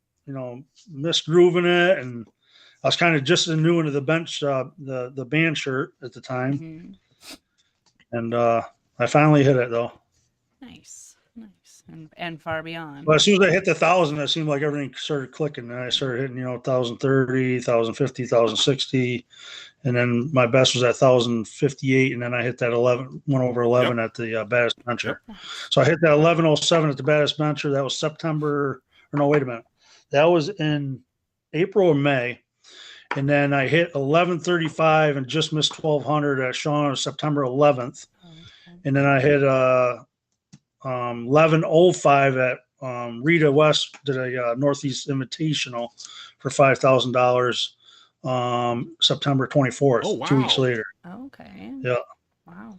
it, and I was kind of just new into the bench, the band shirt at the time, Mhm. and I finally hit it though. Nice, and far beyond. But as soon as I hit the 1,000, it seemed like everything started clicking, and I started hitting 1,030, 1,050, 1,060, and then my best was at 1,058, and then I hit that 11, went over 11 at the baddest bencher. Yep. So I hit that 1107 at the baddest bencher. That was September, or no, wait a minute, that was in April or May. And then I hit 1135 and just missed 1,200 at Sean on September 11th. Okay. And then I hit 1105 at Rita West, did a Northeast Invitational for $5,000 September 24th, Oh, wow. 2 weeks later. Okay. Yeah. Wow.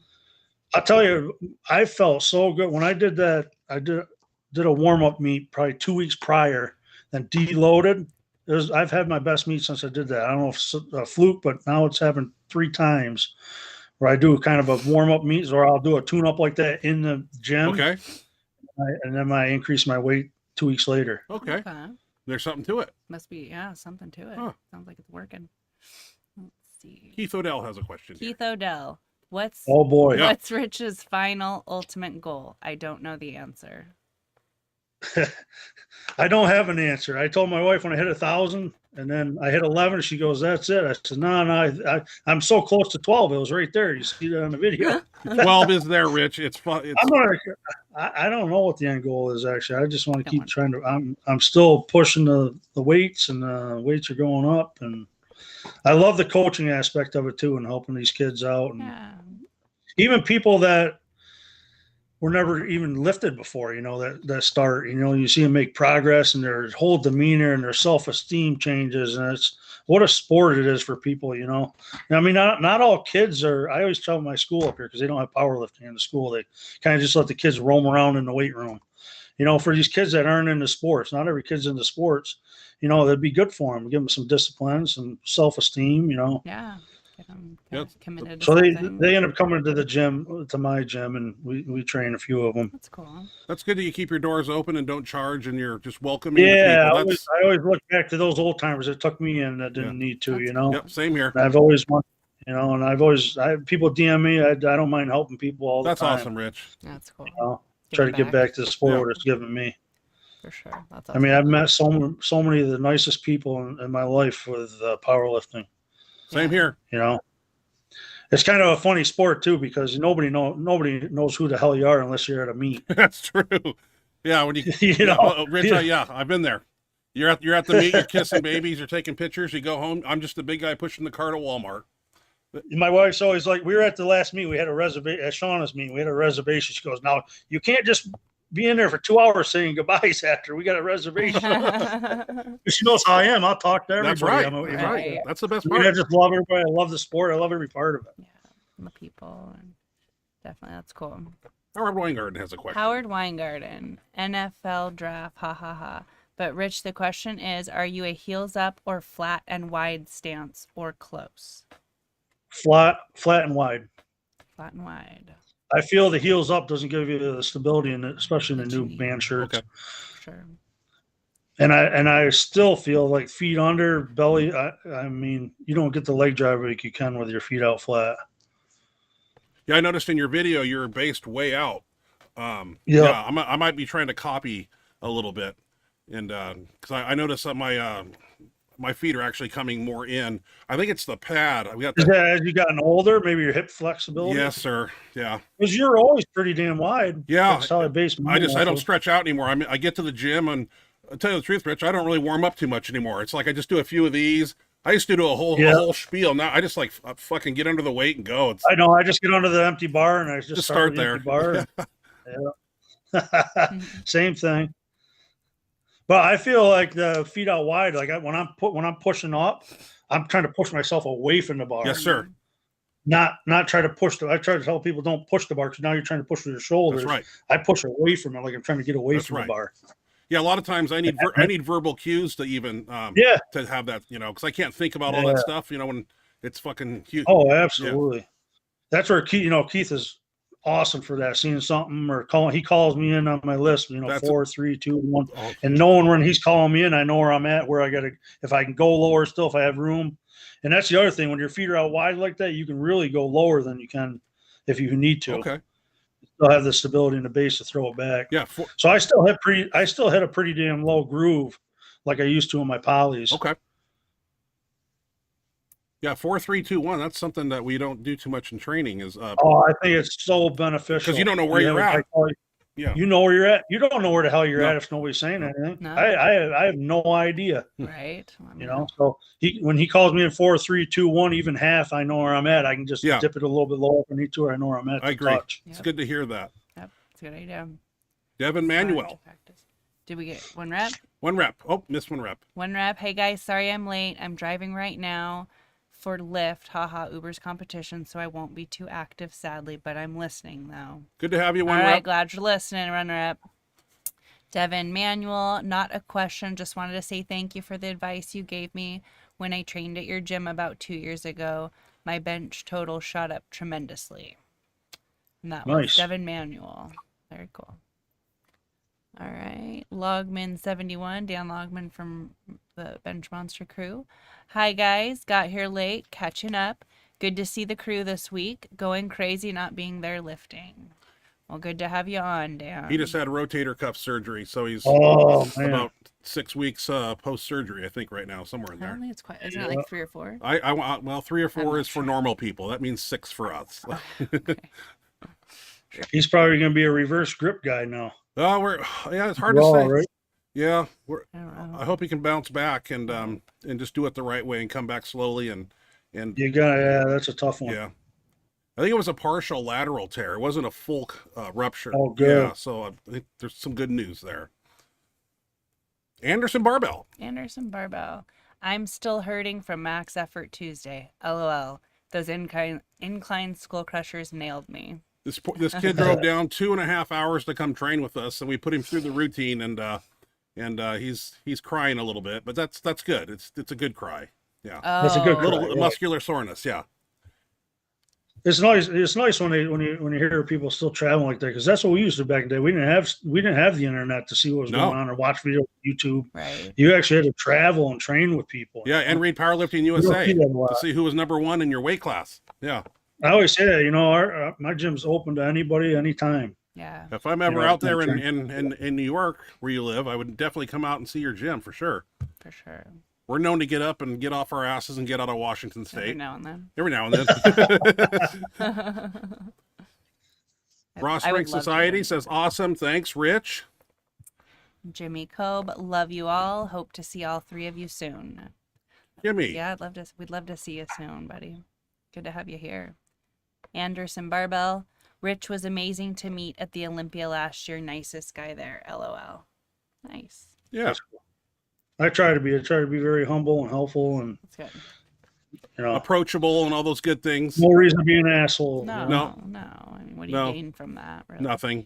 I'll tell you, I felt so good when I did that. I did a warm-up meet probably 2 weeks prior, then deloaded. I've had my best meet since I did that. I don't know if it's a fluke, but now it's happened 3 times where I do kind of a warm-up meet, or I'll do a tune-up like that in the gym. Okay. And then I increase my weight 2 weeks later. Okay. There's something to it. Must be, something to it. Huh. Sounds like it's working. Let's see. Keith Odell has a question. Keith Odell, what's Oh boy. Yeah. what's Rich's final ultimate goal? I don't know the answer. I don't have an answer. I told my wife when I hit 1,000 and then I hit 11, she goes, "That's it." I said, no, I'm so close to 12. It was right there. You see that on the video. 12 is there, Rich. It's fun. It's, I don't know what the end goal is actually. I just want to keep trying to. I'm still pushing the weights, and the weights are going up, and I love the coaching aspect of it too, and helping these kids out, and even people that were never even lifted before, that start, you see them make progress, and their whole demeanor and their self-esteem changes, and it's what a sport it is for people. I mean, not all kids are. I always tell my school up here, because they don't have powerlifting in the school, they kind of just let the kids roam around in the weight room. For these kids that aren't into sports, not every kid's into sports, that'd be good for them. Give them some discipline, some self-esteem. Yeah. Get them committed to So something. they end up coming to the gym, to my gym, and we train a few of them. That's cool. That's good that you keep your doors open and don't charge, and you're just welcoming. Yeah, the I people. always look back to those old timers that took me in that didn't need to. That's Cool. Yep, same here. And I've always wanted, and I've always people DM me. I don't mind helping people all the That's time. awesome, Rich. That's cool. Try to get back to the sport what it's given me. For sure. That's awesome. I mean, I've met so many of the nicest people in my life with powerlifting. Same here. It's kind of a funny sport too, because nobody knows who the hell you are unless you're at a meet. That's true. Yeah, when you Rich, I've been there. You're at the meet, you're kissing babies, you're taking pictures, you go home. I'm just the big guy pushing the cart at Walmart. My wife's always like, we were at the last meet, we had a reservation at Shauna's meet, we had a reservation. She goes, "Now you can't just be in there for 2 hours saying goodbyes after. We got a reservation." She knows how I am. I'll talk to everybody. That's right. That's right. That's the best part. I just love everybody. I love the sport. I love every part of it. Yeah, the people. And definitely, that's cool. Howard Weingarten has a question. Howard Weingarten, NFL draft, ha ha ha. But Rich, the question is, are you a heels up or flat and wide stance or close? Flat and wide. Flat and wide. I feel the heels up doesn't give you the stability, especially in the new band shirts. Okay. Sure. And I still feel like feet under, belly. I mean, you don't get the leg drive like you can with your feet out flat. Yeah, I noticed in your video you're based way out. Yeah, I might be trying to copy a little bit, and because I noticed that my feet are actually coming more in. I think it's the pad. Is that as you gotten older? Maybe your hip flexibility. Yes, sir. Yeah. Because you're always pretty damn wide. Yeah. That's how I base I don't stretch out anymore. I get to the gym, and I'll tell you the truth, Rich, I don't really warm up too much anymore. It's like I just do a few of these. I used to do a whole spiel. Now I just like fucking get under the weight and go. I know. I just get under the empty bar and I just start with the there. empty bar. Yeah. Same thing. But I feel like the feet out wide. Like when I'm pushing up, I'm trying to push myself away from the bar. Yes, sir. Not try to push I try to tell people don't push the bar, because now you're trying to push with your shoulders. That's right. I push away from it, like I'm trying to get away from the bar. Yeah, a lot of times I need verbal cues to even to have that, because I can't think about all that stuff, when it's fucking huge. Oh, absolutely. Yeah. That's where Keith is awesome for that. Seeing something or he calls me in on my list, That's 4, 3, 2, 1. Oh, And knowing when he's calling me in, I know where I'm at, where I got to, if I can go lower still, if I have room. And that's the other thing. When your feet are out wide like that, you can really go lower than you can if you need to. okay. Still have the stability in the base to throw it back. Yeah. So I still hit a pretty damn low groove like I used to in my polys. Okay. Yeah, 4, 3, 2, 1. That's something that we don't do too much in training. Is I think it's so beneficial because you don't know where you're at. Yeah. You know where you're at. You don't know where the hell you're No. at if nobody's saying anything. No. I have no idea. Right. So when he calls me in 4, 3, 2, 1, even half, I know where I'm at. I can just Yeah. dip it a little bit lower if I need to, or I know where I'm at. I agree. Touch. It's good to hear that. Yep. It's a good idea. Devin Manuel. Practice. Did we get one rep? 1 rep. Oh, missed 1 rep. 1 rep. Hey guys, sorry I'm late. I'm driving right now for Lyft. Haha, Uber's competition, so I won't be too active, sadly, but I'm listening though. Good to have you. 1 All right, rep. glad you're listening. Runner up. Devin Manuel, not a question. Just wanted to say thank you for the advice you gave me when I trained at your gym about 2 years ago. My bench total shot up tremendously. And that was Nice. Devin Manuel. Very cool. All right. Logman71, Dan Logman from the Benchmonster crew. Hi, guys. Got here late. Catching up. Good to see the crew this week. Going crazy not being there lifting. Well, good to have you on, Dan. He just had rotator cuff surgery, so he's Oh, man. about 6 weeks post surgery, I think, right now, somewhere in I there. don't think it's quite. Isn't it like 3 or 4? Well, 3 or 4 not is for normal people. That means 6 for us. Okay. He's probably going to be a reverse grip guy now. Oh, it's hard Raw, to say. right? Yeah, I don't know. I hope he can bounce back and just do it the right way and come back slowly and That's a tough one. yeah. I think it was a partial lateral tear. It wasn't a full rupture. Oh, good. Yeah, so I think there's some good news there. Anderson Barbell. Anderson Barbell. I'm still hurting from Max Effort Tuesday. LOL. Those incline skull crushers nailed me. This kid drove down 2.5 hours to come train with us, and we put him through the routine, and he's crying a little bit, but that's good. It's a good cry. Yeah, That's a good Oh, cry. little yeah. muscular soreness. Yeah, It's nice. It's nice when you hear people still traveling like that, because that's what we used to back in the day. We didn't have the internet to see what was No. going on or watch videos on YouTube. Right. You actually had to travel and train with people. yeah, and read Powerlifting You don't USA see that a to lot. see who was number 1 in your weight class. Yeah, I always say that. My gym's open to anybody, anytime. Yeah. if I'm ever Yeah, out there I'm in New York where you live, I would definitely come out and see your gym for sure. For sure. We're known to get up and get off our asses and get out of Washington Every State now and then. every now and then. Raw I would Strength love to Society go. says, awesome. Thanks, Rich. Jimmy Cobe, love you all. Hope to see all 3 of you soon. Jimmy. Yeah, we'd love to see you soon, buddy. Good to have you here. Anderson Barbell, Rich was amazing to meet at the Olympia last year. Nicest guy there. LOL. Nice. Yeah. I try to be very humble and helpful, and That's good. Approachable and all those good things. no reason to be an asshole. No. I mean, what do you No. gain from that? Really? Nothing.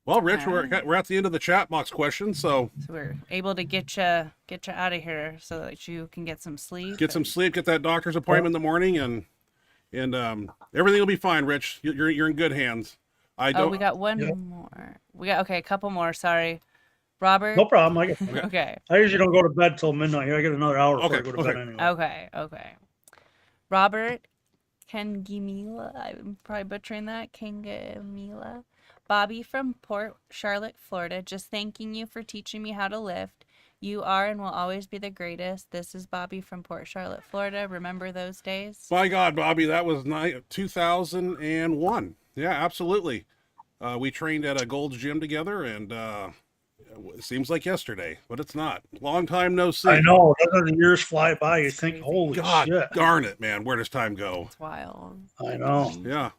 Well, Rich, we're at the end of the chat box questions, so So we're able to get you out of here so that you can get some sleep. get some sleep, get that doctor's appointment in the morning, and everything will be fine, Rich. You're in good hands. We got one more. A couple more. Sorry, Robert. No problem. Okay. I usually don't go to bed till midnight. I get another hour before I go to bed anyway. Okay. Robert Kengamila. I'm probably butchering that. Kengamila. Bobby from Port Charlotte, Florida. Just thanking you for teaching me how to lift. You are and will always be the greatest. This is Bobby from Port Charlotte, Florida. Remember those days? My God, Bobby, that was 2001. Yeah, absolutely. We trained at a Gold's Gym together, and it seems like yesterday, but it's not. Long time no see. I know. Doesn't the years fly by? You think, holy God shit. darn it, man. Where does time go? It's wild. I know. Yeah.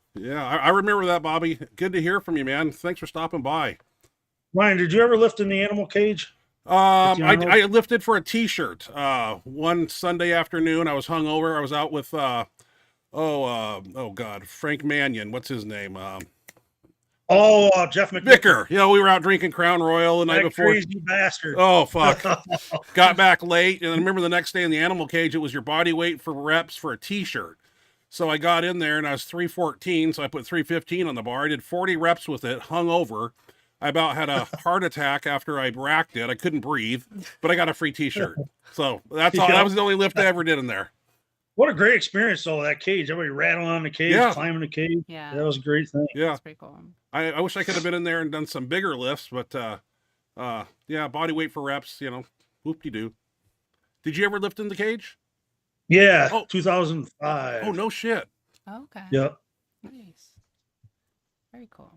I remember that, Bobby. Good to hear from you, man. Thanks for stopping by. Ryan, did you ever lift in the animal cage? I lifted for a t-shirt one Sunday afternoon. I was hungover. I was out with Frank Mannion. What's his name? Jeff Vicker. We were out drinking Crown Royal the night before. Crazy bastard. Oh, fuck. Got back late, and I remember the next day in the animal cage, it was your body weight for reps for a t-shirt. So I got in there and I was 314. So I put 315 on the bar. I did 40 reps with it, hung over. I about had a heart attack after I racked it. I couldn't breathe, but I got a free t-shirt. So that's all. That was the only lift I ever did in there. What a great experience, though, that cage. Everybody rattling on the cage, climbing the cage. Yeah. That was a great thing. Yeah. That's pretty cool. I wish I could have been in there and done some bigger lifts, but yeah, body weight for reps, whoop-de-doo. Did you ever lift in the cage? Yeah, 2005. Oh, no shit. Okay. Yep. Nice. Very cool.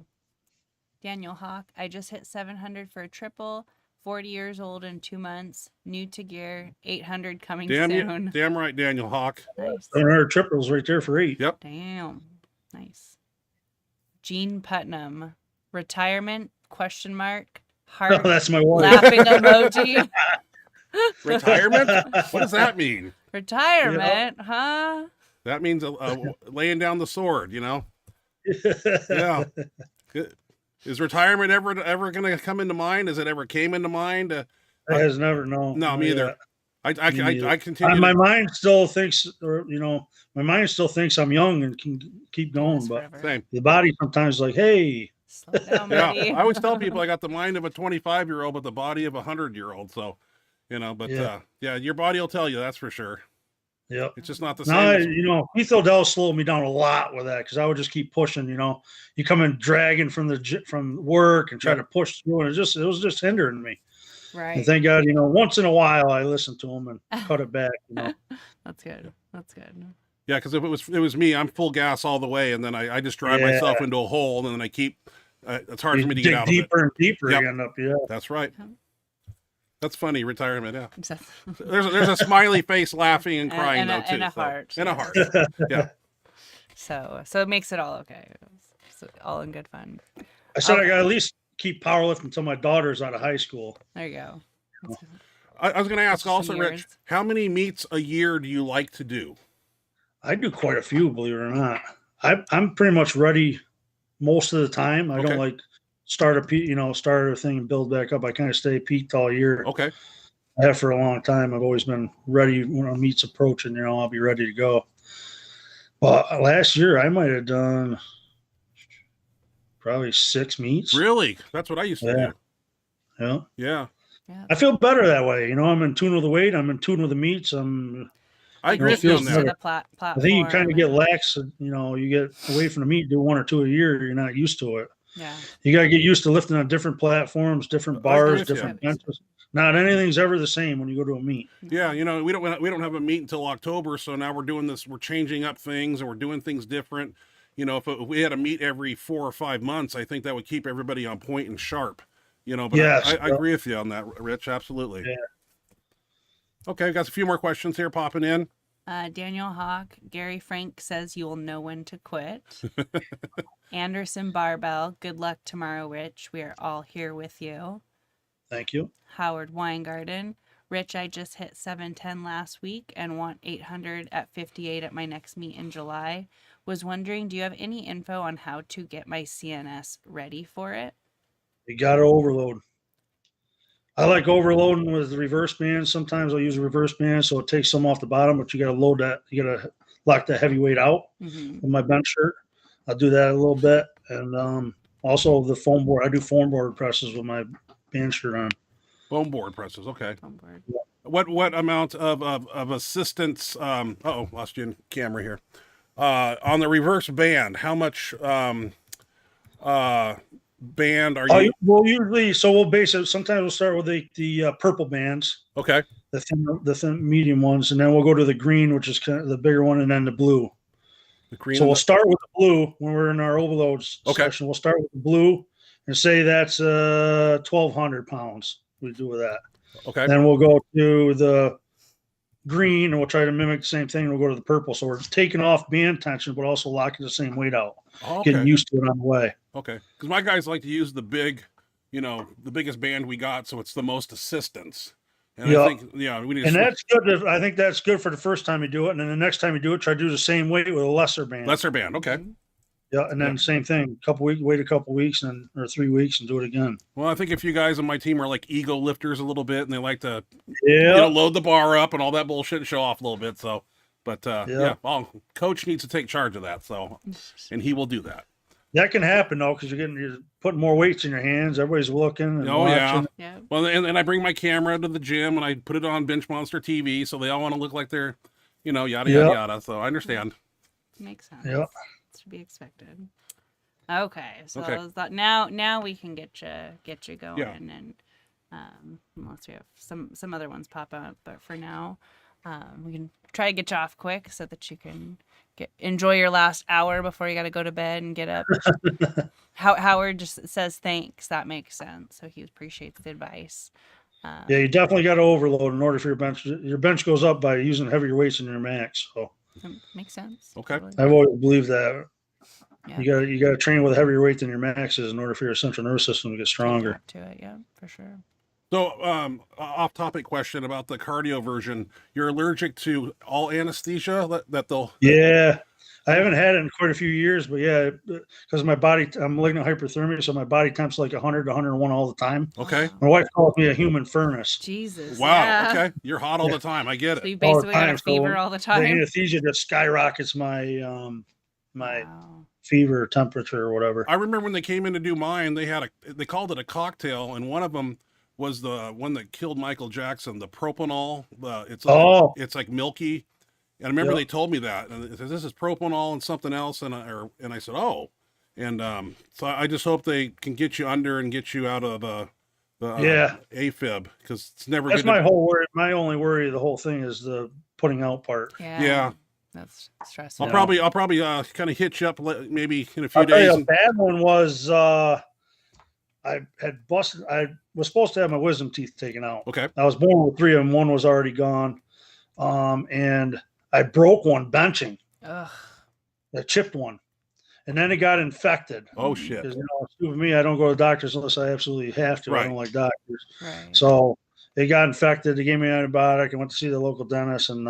Daniel Hawk, I just hit 700 for a triple. 40 years old in 2 months. New to gear. 800 coming soon. Damn right, Daniel Hawk. Nice. 700 triples right there for 8. Yep. Damn. Nice. Gene Putnam. Retirement? Question mark. Oh, Heart that's my wife. laughing emoji. Retirement? What does that mean? Retirement, huh? That means laying down the sword, Yeah. Is retirement ever going to come into mind? Has it ever came into mind? It has never known. No, me either. I continue. My mind still thinks, my mind still thinks I'm young and can keep going, That's but forever. Same. the body sometimes is like, hey. Slow down, Yeah, buddy. I always tell people I got the mind of a 25-year-old, but the body of a 100-year-old. So, but yeah, your body will tell you, that's for sure. Yep. It's just not the No, same. Keith O'Dell slowed me down a lot with that because I would just keep pushing. You come in dragging from work and try to push through, and it was just hindering me. Right. And thank God, once in a while I listen to him and cut it back. That's good. That's good. Yeah, because if it was me, I'm full gas all the way, and then I just drive myself into a hole, and then I keep. It's hard for me to get out of it. Deeper and deeper. Yep. You end up. Yeah. That's right. That's funny, retirement. Yeah. Exactly. There's a smiley face laughing and crying though too. And a heart. And a heart. Yeah. So it makes it all okay. It's all in good fun. I said I got to at least keep powerlifting until my daughter's out of high school. There you go. I was going to ask also, Some Rich, years. how many meets a year do you like to do? I do quite a few, believe it or not. I'm pretty much ready most of the time. I don't like start a thing and build back up. I kind of stay peaked all year. Okay. I have for a long time. I've always been ready when a meet's approaching. I'll be ready to go. But last year I might have done probably 6 meets. Really? That's what I used to do. Yeah. Yeah. Yeah. I feel better that way. I'm in tune with the weight. I'm in tune with the meats. I agree with you on To that. the I think you kind of get lax. You get away from the meat, do 1 or 2 a year. You're not used to it. Yeah. You got to get used to lifting on different platforms, different bars, with you. different benches. Not anything's ever the same when you go to a meet. Yeah, we don't have a meet until October, so now we're doing this. We're changing up things, and we're doing things different. If we had a meet every 4 or 5 months, I think that would keep everybody on point and sharp. But Yes. I agree with you on that, Rich. Absolutely. Yeah. Okay, got a few more questions here popping in. Daniel Hawk, Gary Frank says you'll know when to quit. Anderson Barbell, good luck tomorrow, Rich. We are all here with you. Thank you. Howard Weingarten, Rich, I just hit 710 last week and want 800 at 58 at my next meet in July. Was wondering, do you have any info on how to get my CNS ready for it? You got to overload. I like overloading with the reverse band. Sometimes I'll use a reverse band, so it takes some off the bottom, but you got to load that. You got to lock that heavy weight out with my bench shirt. I'll do that a little bit. And also the foam board. I do foam board presses with my band shirt on. Foam board presses. Okay. Foam board. What amount of assistance? Lost you in camera here. On the reverse band, how much band are you? We'll usually, we'll base it. Sometimes we'll start with the purple bands. Okay. The thin medium ones, and then we'll go to the green, which is kind of the bigger one, and then the blue. The green. So we'll start with the blue when we're in our overloads session. We'll start with the blue and say that's 1,200 pounds. We do with that. Okay. Then we'll go to the green, and we'll try to mimic the same thing. We'll go to the purple. So we're taking off band tension, but also locking the same weight out. Okay. Getting used to it on the way. Okay. Because my guys like to use the biggest band we got, so it's the most assistance. And I think, we need to that's good. I think that's good for the first time you do it. And then the next time you do it, try to do the same weight with a lesser band. Lesser band. Okay. Yeah. And then same thing, wait a couple weeks or 3 weeks and do it again. Well, I think if you guys on my team are like ego lifters a little bit and they like to load the bar up and all that bullshit and show off a little bit. So But Yeah. well, coach needs to take charge of that. So, and he will do that. That can happen though, because you're putting more weights in your hands. Everybody's looking and Oh yeah. watching. Yeah. Well, and I bring my camera to the gym and I put it on Benchmonster TV, so they all want to look like they're, yada yada Yeah. yada. So I understand. Makes sense. Yeah. It's to be expected. Okay, so Okay. now we can get you going, Yeah. and unless we have some other ones pop up, but for now, we can try to get you off quick so that you can enjoy your last hour before you got to go to bed and get up. Howard just says thanks. That makes sense. So he appreciates the advice. Yeah, you definitely got to overload in order for your bench. Your bench goes up by using heavier weights than your max. So Makes sense. Okay. Totally. I've always believed that. Yeah. You got to train with a heavier weight than your max is in order for your central nervous system to get stronger. Back to it, yeah, for sure. So, off-topic question about the cardio version. You're allergic to all anesthesia that they'll. Yeah, I haven't had it in quite a few years, but yeah, because my body, I'm malignant hyperthermia, so my body temp's like 100 to 101 all the time. Okay. My wife calls me a human furnace. Jesus. Wow. Yeah. Okay. You're hot all the time. I get So you it. basically got a time, so fever all the The time. anesthesia just skyrockets my my Wow. fever, temperature, or whatever. I remember when they came in to do mine, they called it a cocktail, and one of them was the one that killed Michael Jackson, the propanol. It's like milky. And I remember Yep. they told me that, and they said, this is propanol and something else, and I said, oh, and so I just hope they can get you under and get you out of the Yeah. AFib, because it's never That's good. my whole worry. My only worry of the whole thing is the putting out part. Yeah. That's stressful. I'll probably kind of hit you up maybe in a few I'll tell days. you, a bad one was I was supposed to have my wisdom teeth taken out. Okay. I was born with 3 of them. One was already gone, and I broke one benching. Ugh. I chipped one, and then it got infected. Oh shit. Because stupid me, I don't go to doctors unless I absolutely have to. Right. I don't like doctors. Right. So it got infected. They gave me an antibiotic. I went to see the local dentist, and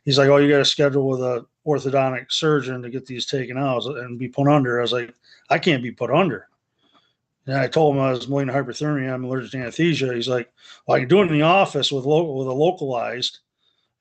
he's like, "Oh, you got to schedule with a orthodontic surgeon to get these taken out and be put under." I was like, "I can't be put under." And I told him I was malignant hyperthermia. I'm allergic to anesthesia. He's like, "Well, I can do it in the office with a localized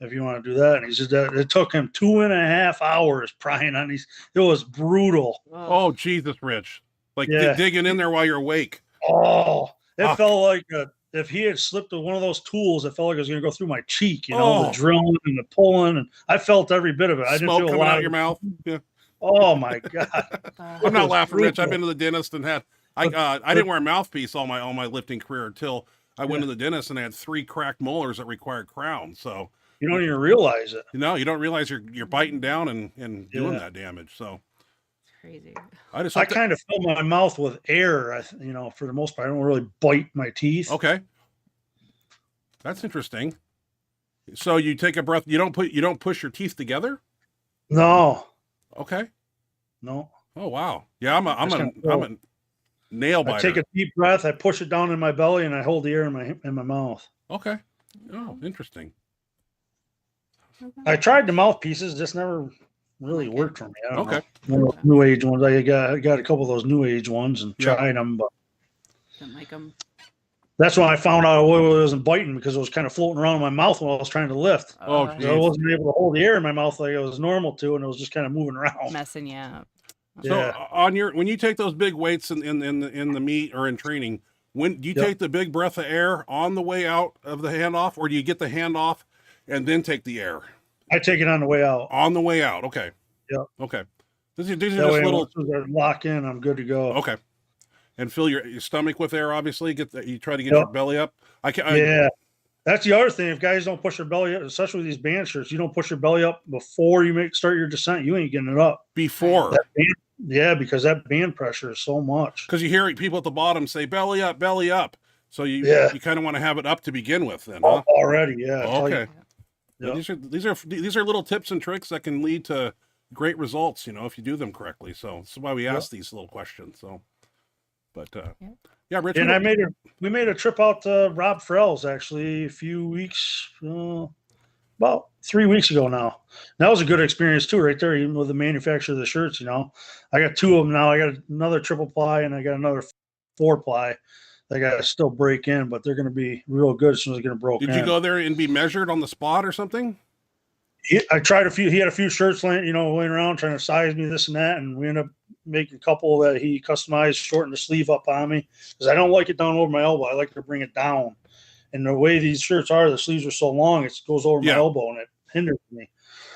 if you want to do that." And he said that it took him 2.5 hours prying on these. It was brutal. Oh Jesus, Rich! Like Yeah. digging in there while you're awake. Oh, it Fuck. felt like if he had slipped with one of those tools, it felt like it was going to go through my cheek. The drilling and the pulling, and I felt every bit of it. I didn't Smoke feel a coming lot out of your mouth. Yeah. Oh my god! I'm not was laughing, Rich. brutal. I've been to the dentist and had I didn't wear a mouthpiece all my lifting career until I went to the dentist and I had 3 cracked molars that required crowns. So You don't even realize it. you don't realize you're biting down and doing Yeah. that damage. So It's crazy. I just I hope kind of fill my mouth with air. For the most part, I don't really bite my teeth. okay. That's interesting. So you take a breath. You don't push your teeth together. No, Okay. no. Oh wow. Yeah, I'm Just a kinda nail biter. I take a deep breath. I push it down in my belly, and I hold the air in my mouth. Okay. Oh, interesting. I tried the mouthpieces, just never really worked for me. I don't Okay. know. One of those new age ones. I got a couple of those new age ones and Yeah. tried them, but Didn't like them. that's when I found out it wasn't biting because it was kind of floating around in my mouth while I was trying to lift. Oh, I geez. wasn't able to hold the air in my mouth like it was normal to, and it was just kind of moving around. Messing you up. So Yeah. when you take those big weights in the meet or in training, when do you Yep. take the big breath of air on the way out of the handoff, or do you get the handoff and then take the air I take it on the way out. on the way out? Okay. Yep. Okay. These are That just way, little. once I lock in, I'm good to go. Okay. And fill your stomach with air. Obviously, you try to get Yep. your belly up. Yeah. That's the other thing. If guys don't push their belly up, especially with these band shirts, you don't push your belly up before you start your descent, you ain't getting it up. before. Yeah, because that band pressure is so much. Because you hear people at the bottom say belly up, belly up. So you kind of want to have it up to begin with, then, huh? Already, yeah. Okay. Yep. These are little tips and tricks that can lead to great results, if you do them correctly. So that's why we ask these little questions. So, but yeah, Rich. And we made a trip out to Rob Frell's actually a few weeks, about 3 weeks ago now. That was a good experience too, right there, even with the manufacturer of the shirts. I got 2 of them now. I got another triple ply and I got another 4 ply. They got to still break in, but they're going to be real good as soon as they get broken. Did you go there and be measured on the spot or something? I tried a few. He had a few shirts laying around, trying to size me this and that, and we ended up making a couple that he customized, shortened the sleeve up on me because I don't like it down over my elbow. I like to bring it down. And the way these shirts are, the sleeves are so long, it goes over my elbow and it hinders me.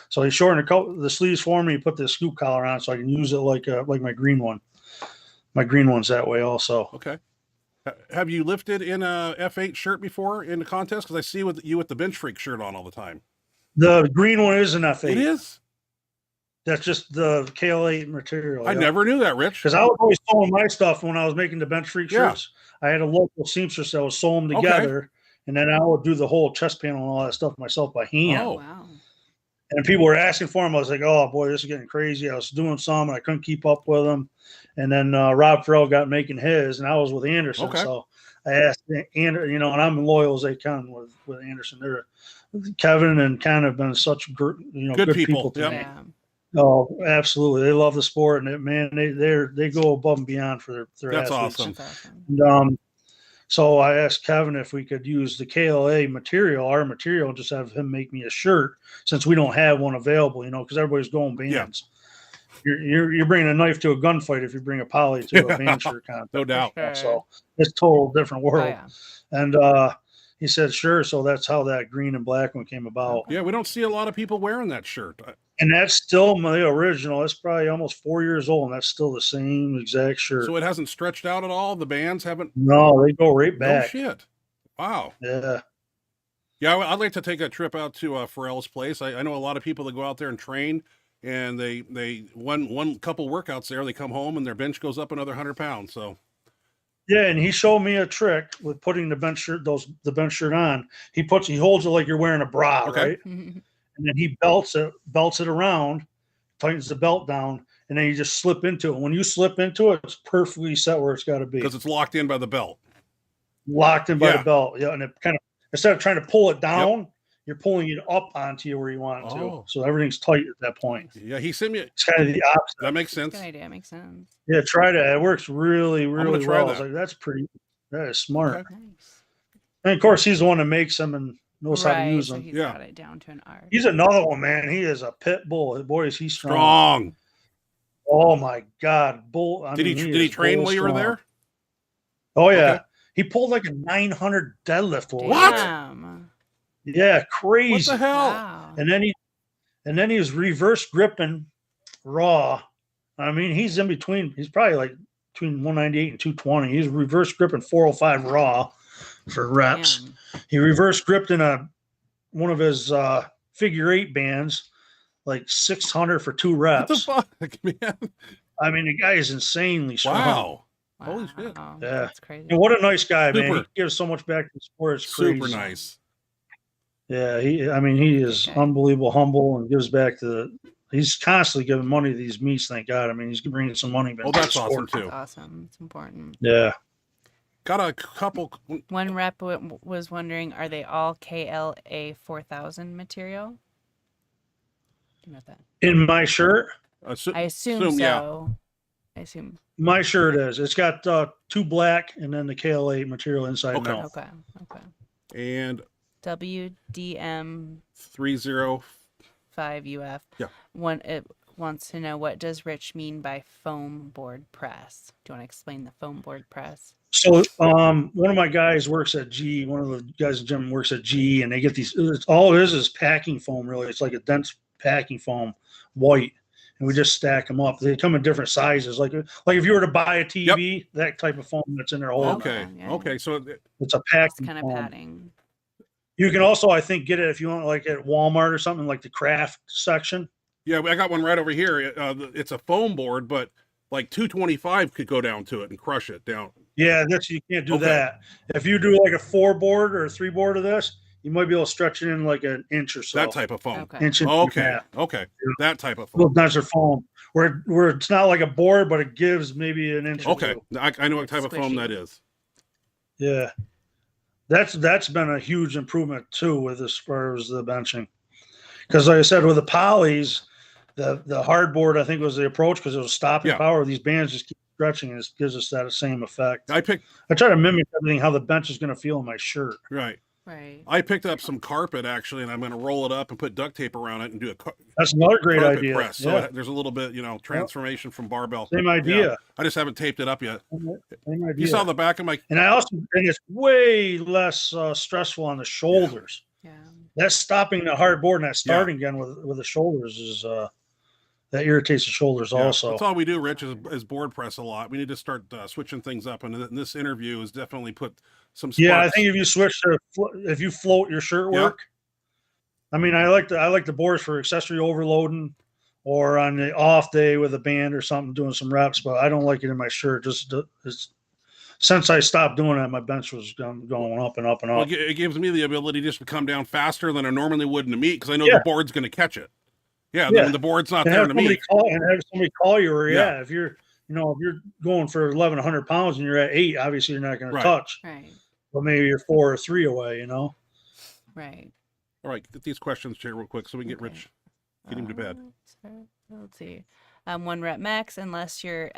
So he shortened the sleeves for me. He put the scoop collar on so I can use it like my green one. My green one's that way also. Okay. Have you lifted in a F8 shirt before in the contest? Because I see you with the Bench Freak shirt on all the time. The green one is an F8. It is? That's just the KLA material. I never knew that, Rich. Because I was always sewing my stuff when I was making the Bench Freak shirts. I had a local seamstress that would sew them together, and then I would do the whole chest panel and all that stuff myself by hand. Oh, wow. And people were asking for them. I was like, oh, boy, this is getting crazy. I was doing some, and I couldn't keep up with them. And then Rob Farrell got making his, and I was with Anderson. Okay. So I asked Anderson, and I'm loyal as they can with Anderson. Kevin and Ken have been such good people to me. Yeah. Oh, absolutely. They love the sport, and they go above and beyond for their That's athletes. awesome. That's awesome. And, so I asked Kevin if we could use the KLA material, our material, and just have him make me a shirt since we don't have one available, because everybody's going bands. Yeah. You're bringing a knife to a gunfight if you bring a poly to a band shirt contest. No doubt. Sure. So it's a total different world. Oh, yeah. And he said, sure. So that's how that green and black one came about. Yeah, we don't see a lot of people wearing that shirt. And that's still my original. It's probably almost 4 years old, and that's still the same exact shirt. So it hasn't stretched out at all? The bands haven't? No, they go right back. No shit. Wow. Yeah. Yeah, I'd like to take a trip out to Farrell's place. I know a lot of people that go out there and train, and they one couple workouts there, they come home and their bench goes up another 100 pounds. So yeah, and he showed me a trick with putting the bench shirt on. He holds it like you're wearing a bra, right? And then he belts it around, tightens the belt down, and then you just slip into it. When you slip into it, it's perfectly set where it's got to be. Because it's locked in by the belt. Locked in by the belt, yeah. And it kind of, instead of trying to pull it down, you're pulling it up onto you where you want it to. So everything's tight at that point. Yeah, he sent me. It's kind of the opposite. That makes sense. Good idea. Makes sense. Yeah, try that. It works really, really well. I was that. like, that is smart. Okay. Nice. And of course, he's the one that makes them and knows how to use so them. he's got it down to an art. He's another one, man. He is a pit bull. Boy, is he strong. Strong. Oh my God, bull! Did he train while you were there? Oh yeah, he pulled like a 900 deadlift. Damn. Yeah, crazy. What the hell? Wow. And then he was reverse gripping raw. I mean, he's in between. He's probably like between 198 and 220. He's reverse gripping 405 raw for reps. Damn. He reverse gripped in one of his figure 8 bands, like 600 for 2 reps. What the fuck, man? I mean, the guy is insanely strong. Wow. Holy shit. Yeah. That's crazy. And what a nice guy, man. Super. He gives so much back to the sport. It's crazy. Super nice. Yeah, he is unbelievable, humble, and gives back he's constantly giving money to these meets, thank God. I mean, he's bringing some money back. Oh, that's awesome too. That's awesome. It's important. Yeah. Got a couple. One rep was wondering, are they all KLA 4000 material? Do you know that? In my shirt? I assume so. Yeah. I assume. My shirt is. It's got 2 black and then the KLA material inside and out. Okay. And WDM 305 UF. Yeah. It wants to know, what does Rich mean by foam board press? Do you want to explain the foam board press? So one of my guys works at G. One of the guys in the gym works at G, and they get these. All it is packing foam. Really, it's like a dense packing foam, white, and we just stack them up. They come in different sizes. Like if you were to buy a TV, that type of foam that's in there. Okay. So it's a packing kind of foam. padding. You can also, I think, get it if you want, like at Walmart or something, like the craft section. Yeah, I got one right over here. It's a foam board, but like 225 could go down to it and crush it down. Yeah, you can't do that. If you do like a 4 board or a 3 board of this, you might be able to stretch it in like an inch or so. That type of foam. Okay. Inch and Okay. That type of foam. little denser foam, where it's not like a board, but it gives maybe an inch. Okay, or 2. I know what type of foam Squishy. that is. Yeah, that's been a huge improvement too with as far as the benching, because like I said, with the polys, the hardboard I think was the approach because it was stopping power. These bands just keep stretching and it gives us that same effect. I try to mimic everything how the bench is going to feel in my shirt. Right. Right. I picked up some carpet actually, and I'm going to roll it up and put duct tape around it and do a That's another great carpet idea. press. So Yeah. there's a little bit, transformation from barbell. Same idea. Yeah. I just haven't taped it up yet. Same idea. You saw the back of my. And it's way less stressful on the shoulders. Yeah. That's stopping the hard board and that starting again with the shoulders is that irritates the shoulders also. That's all we do, Rich, is board press a lot. We need to start switching things up, and this interview has definitely put some sparks. Yeah, I think if you switch to if you float your shirt work, I mean, I like the boards for accessory overloading or on the off day with a band or something doing some reps, but I don't like it in my shirt. Since I stopped doing that, my bench was going up and up and up. Well, it gives me the ability just to come down faster than I normally would in a meet because I know the board's going to catch it. Yeah, when the board's not there in a meet. Have somebody call you where you're at. If you're going for 1,100 pounds and you're at 8, obviously you're not going to touch. Right. But maybe you're 4 or 3 away. Right. All right, get these questions here real quick so we can get Rich, get him to bed. Let's see. 1 rep max unless you're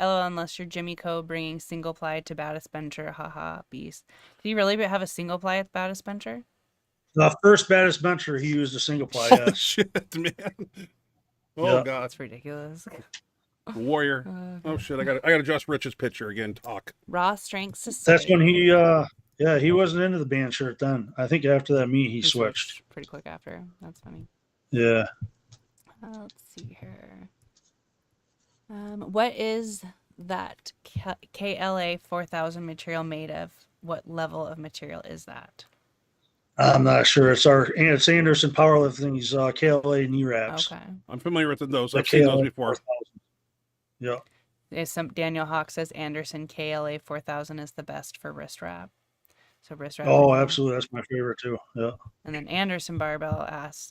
Jimmy Co bringing single ply to Battis Bencher. Haha, beast. Did you really have a single ply at Battis Bencher? The first Battis Bencher, he used a single ply. Holy shit, man! Oh God, that's ridiculous. Warrior. Oh shit, I got to adjust Rich's picture again. Talk. Raw Strength Society. That's when he wasn't into the band shirt then. I think after that meet he switched pretty quick after. That's funny. Yeah. Let's see here. What is that KLA 4000 material made of? What level of material is that? I'm not sure. It's Anderson Powerlifting's KLA knee wraps. Okay. I'm familiar with those. I've seen those before. 4000. Yeah. Daniel Hawk says Anderson KLA 4000 is the best for wrist wrap. So wrist wrap. Oh, absolutely. That's my favorite too. Yeah. And then Anderson Barbell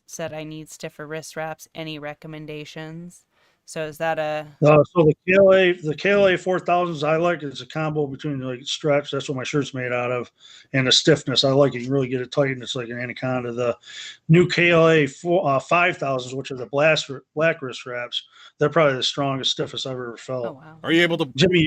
said, I need stiffer wrist wraps. Any recommendations? So is that so the KLA 4000s I like is a combo between like stretch, that's what my shirt's made out of, and the stiffness. I like it. You can really get it tight and it's like an anaconda. The new KLA 5000s, which are the black wrist wraps, they're probably the strongest, stiffest I've ever felt. Oh wow. Are you able to Jimmy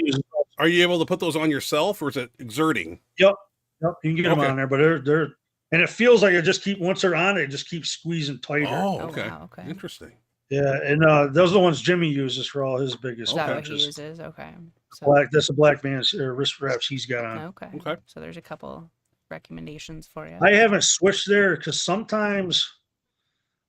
put those on yourself or is it exerting? Yep. You can get them on there, but they're and it feels like once they're on it just keeps squeezing tighter. Oh, okay. Oh, wow, okay. Interesting. Yeah, and those are the ones Jimmy uses for all his biggest Is that what he benches. uses? Okay. So, That's a black man's wrist wraps he's got on. Okay. So there's a couple recommendations for you. I haven't switched there because sometimes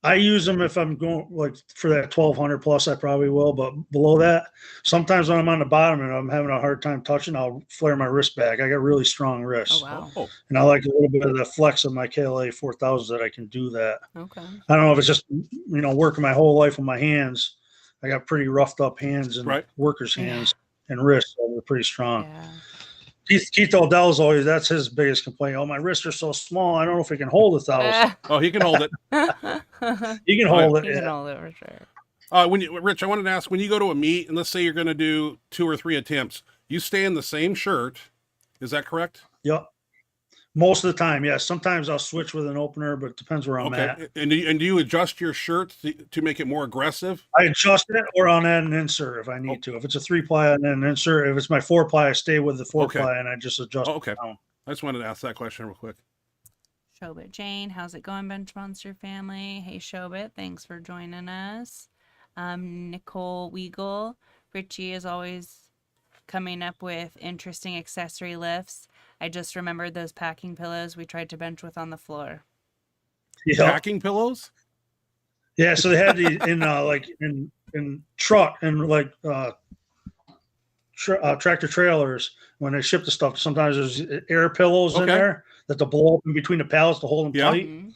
I use them if I'm going like for that 1200 plus, I probably will. But below that, sometimes when I'm on the bottom and I'm having a hard time touching, I'll flare my wrist back. I got really strong wrists. Oh wow. Oh. And I like a little bit of the flex of my KLA 4000s that I can do that. Okay. I don't know if it's just, working my whole life with my hands. I got pretty roughed up hands and workers' hands and wrists. So they're pretty strong. Yeah. Keith Odell's that's his biggest complaint. Oh, my wrists are so small. I don't know if he can hold 1,000. Oh, he can hold it. He can hold it. He can hold it for sure. Rich, I wanted to ask, when you go to a meet and let's say you're going to do 2 or 3 attempts, you stay in the same shirt. Is that correct? Yep. Most of the time, yes. Sometimes I'll switch with an opener, but it depends where I'm at. And do you adjust your shirt to make it more aggressive? I adjust it, or I'll add an insert if I need to. If it's a 3-ply, and then an insert. If it's my 4-ply, I stay with the 4-ply, and I just adjust it down. I just wanted to ask that question real quick. Shobit Jane, how's it going, Benchmonster family? Hey, Shobit, thanks for joining us. Nicole Weagle, Richie is always coming up with interesting accessory lifts. I just remembered those packing pillows we tried to bench with on the floor. Yeah. Packing pillows? Yeah, so they had these in truck and tractor trailers when they ship the stuff. Sometimes there's air pillows in there that they'll blow up in between the pallets to hold them tight. Mm-hmm.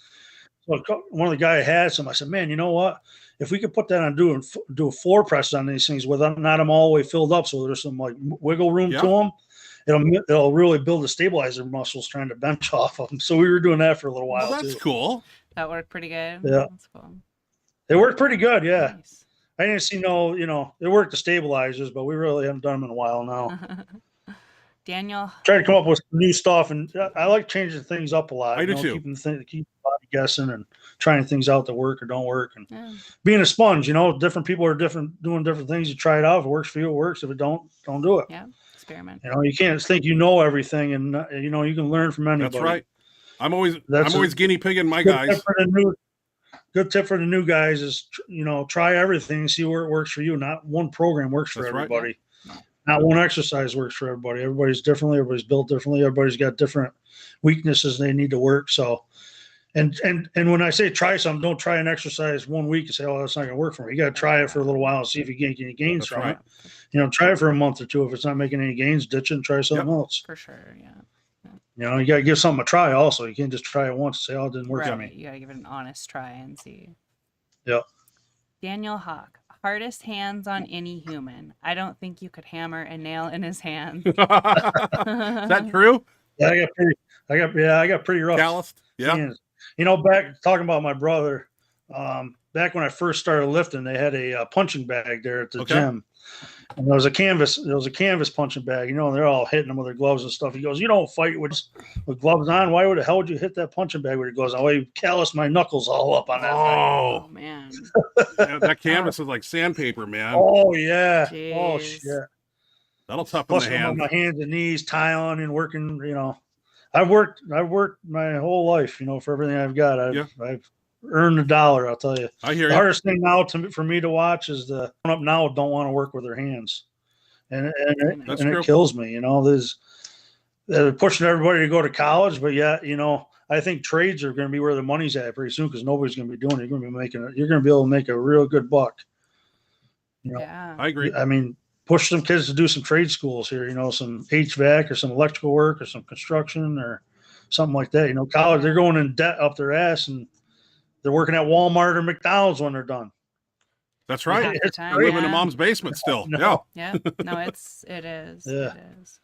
So one of the guys had some. I said, man, you know what? If we could put that on do a floor press on these things with them, not them all the way filled up, so there's some wiggle room to them. It'll really build the stabilizer muscles trying to bench off of them. So we were doing that for a little while. Well, that's cool. That worked pretty good. Yeah, that's cool. It worked pretty good. Yeah, Nice. I didn't see it worked the stabilizers, but we really haven't done them in a while now. Daniel, Try to come up with new stuff, and I like changing things up a lot. I do too. Keep the body guessing and trying things out that work or don't work, and being a sponge. Different people are doing different things. You try it out. If it works for you, it works. If it don't do it. Yeah, experiment. You can't think everything, and you can learn from anybody. That's right. I'm always That's guinea pigging my good guys. tip for the new guys is, try everything, see where it works for you. Not one program works for That's right. everybody. Yeah. Not one exercise works for everybody. Everybody's differently. Everybody's built differently. Everybody's got different weaknesses they need to work. So, and when I say try something, don't try an exercise 1 week and say, "Oh, that's not going to work for me." You got to try it for a little while and see if you get any gains That's from right. it. Try it for a month or two. If it's not making any gains, ditch it and try something else. For sure, yeah. You got to give something a try. Also, you can't just try it once and say, "Oh, it didn't work on me." You gotta give it an honest try and see. Yep. Daniel Hawk, hardest hands on any human. I don't think you could hammer a nail in his hand. Is that true? Yeah, I got pretty rough Calloused? Yeah. hands. Back talking about my brother, back when I first started lifting, they had a punching bag there at the gym. And there was a canvas punching bag, they're all hitting them with their gloves and stuff. He goes, "You don't fight with gloves on. Why the hell would you hit that punching bag with your gloves on?" Well, you calloused my knuckles all up on that thing. Oh man. Yeah, that canvas is like sandpaper, man. Oh yeah. Jeez. Oh shit. That'll toughen Plus the I'm on hands. my hands and knees, tie on and working, I've worked my whole life, for everything I've got. I've earned a dollar, I'll tell you. I hear The you. hardest thing now for me to watch is the grown up now don't want to work with their hands. And it kills me, they're pushing everybody to go to college, but I think trades are going to be where the money's at pretty soon because nobody's going to be doing it. You're going to be able to make a real good buck. Yeah. I agree. I mean, push some kids to do some trade schools here, some HVAC or some electrical work or some construction or something like that. College, they're going in debt up their ass and they're working at Walmart or McDonald's when they're done. That's right. Half the time, They're living in mom's basement still. No. Yeah. Yeah. No, it is. Yeah. It is.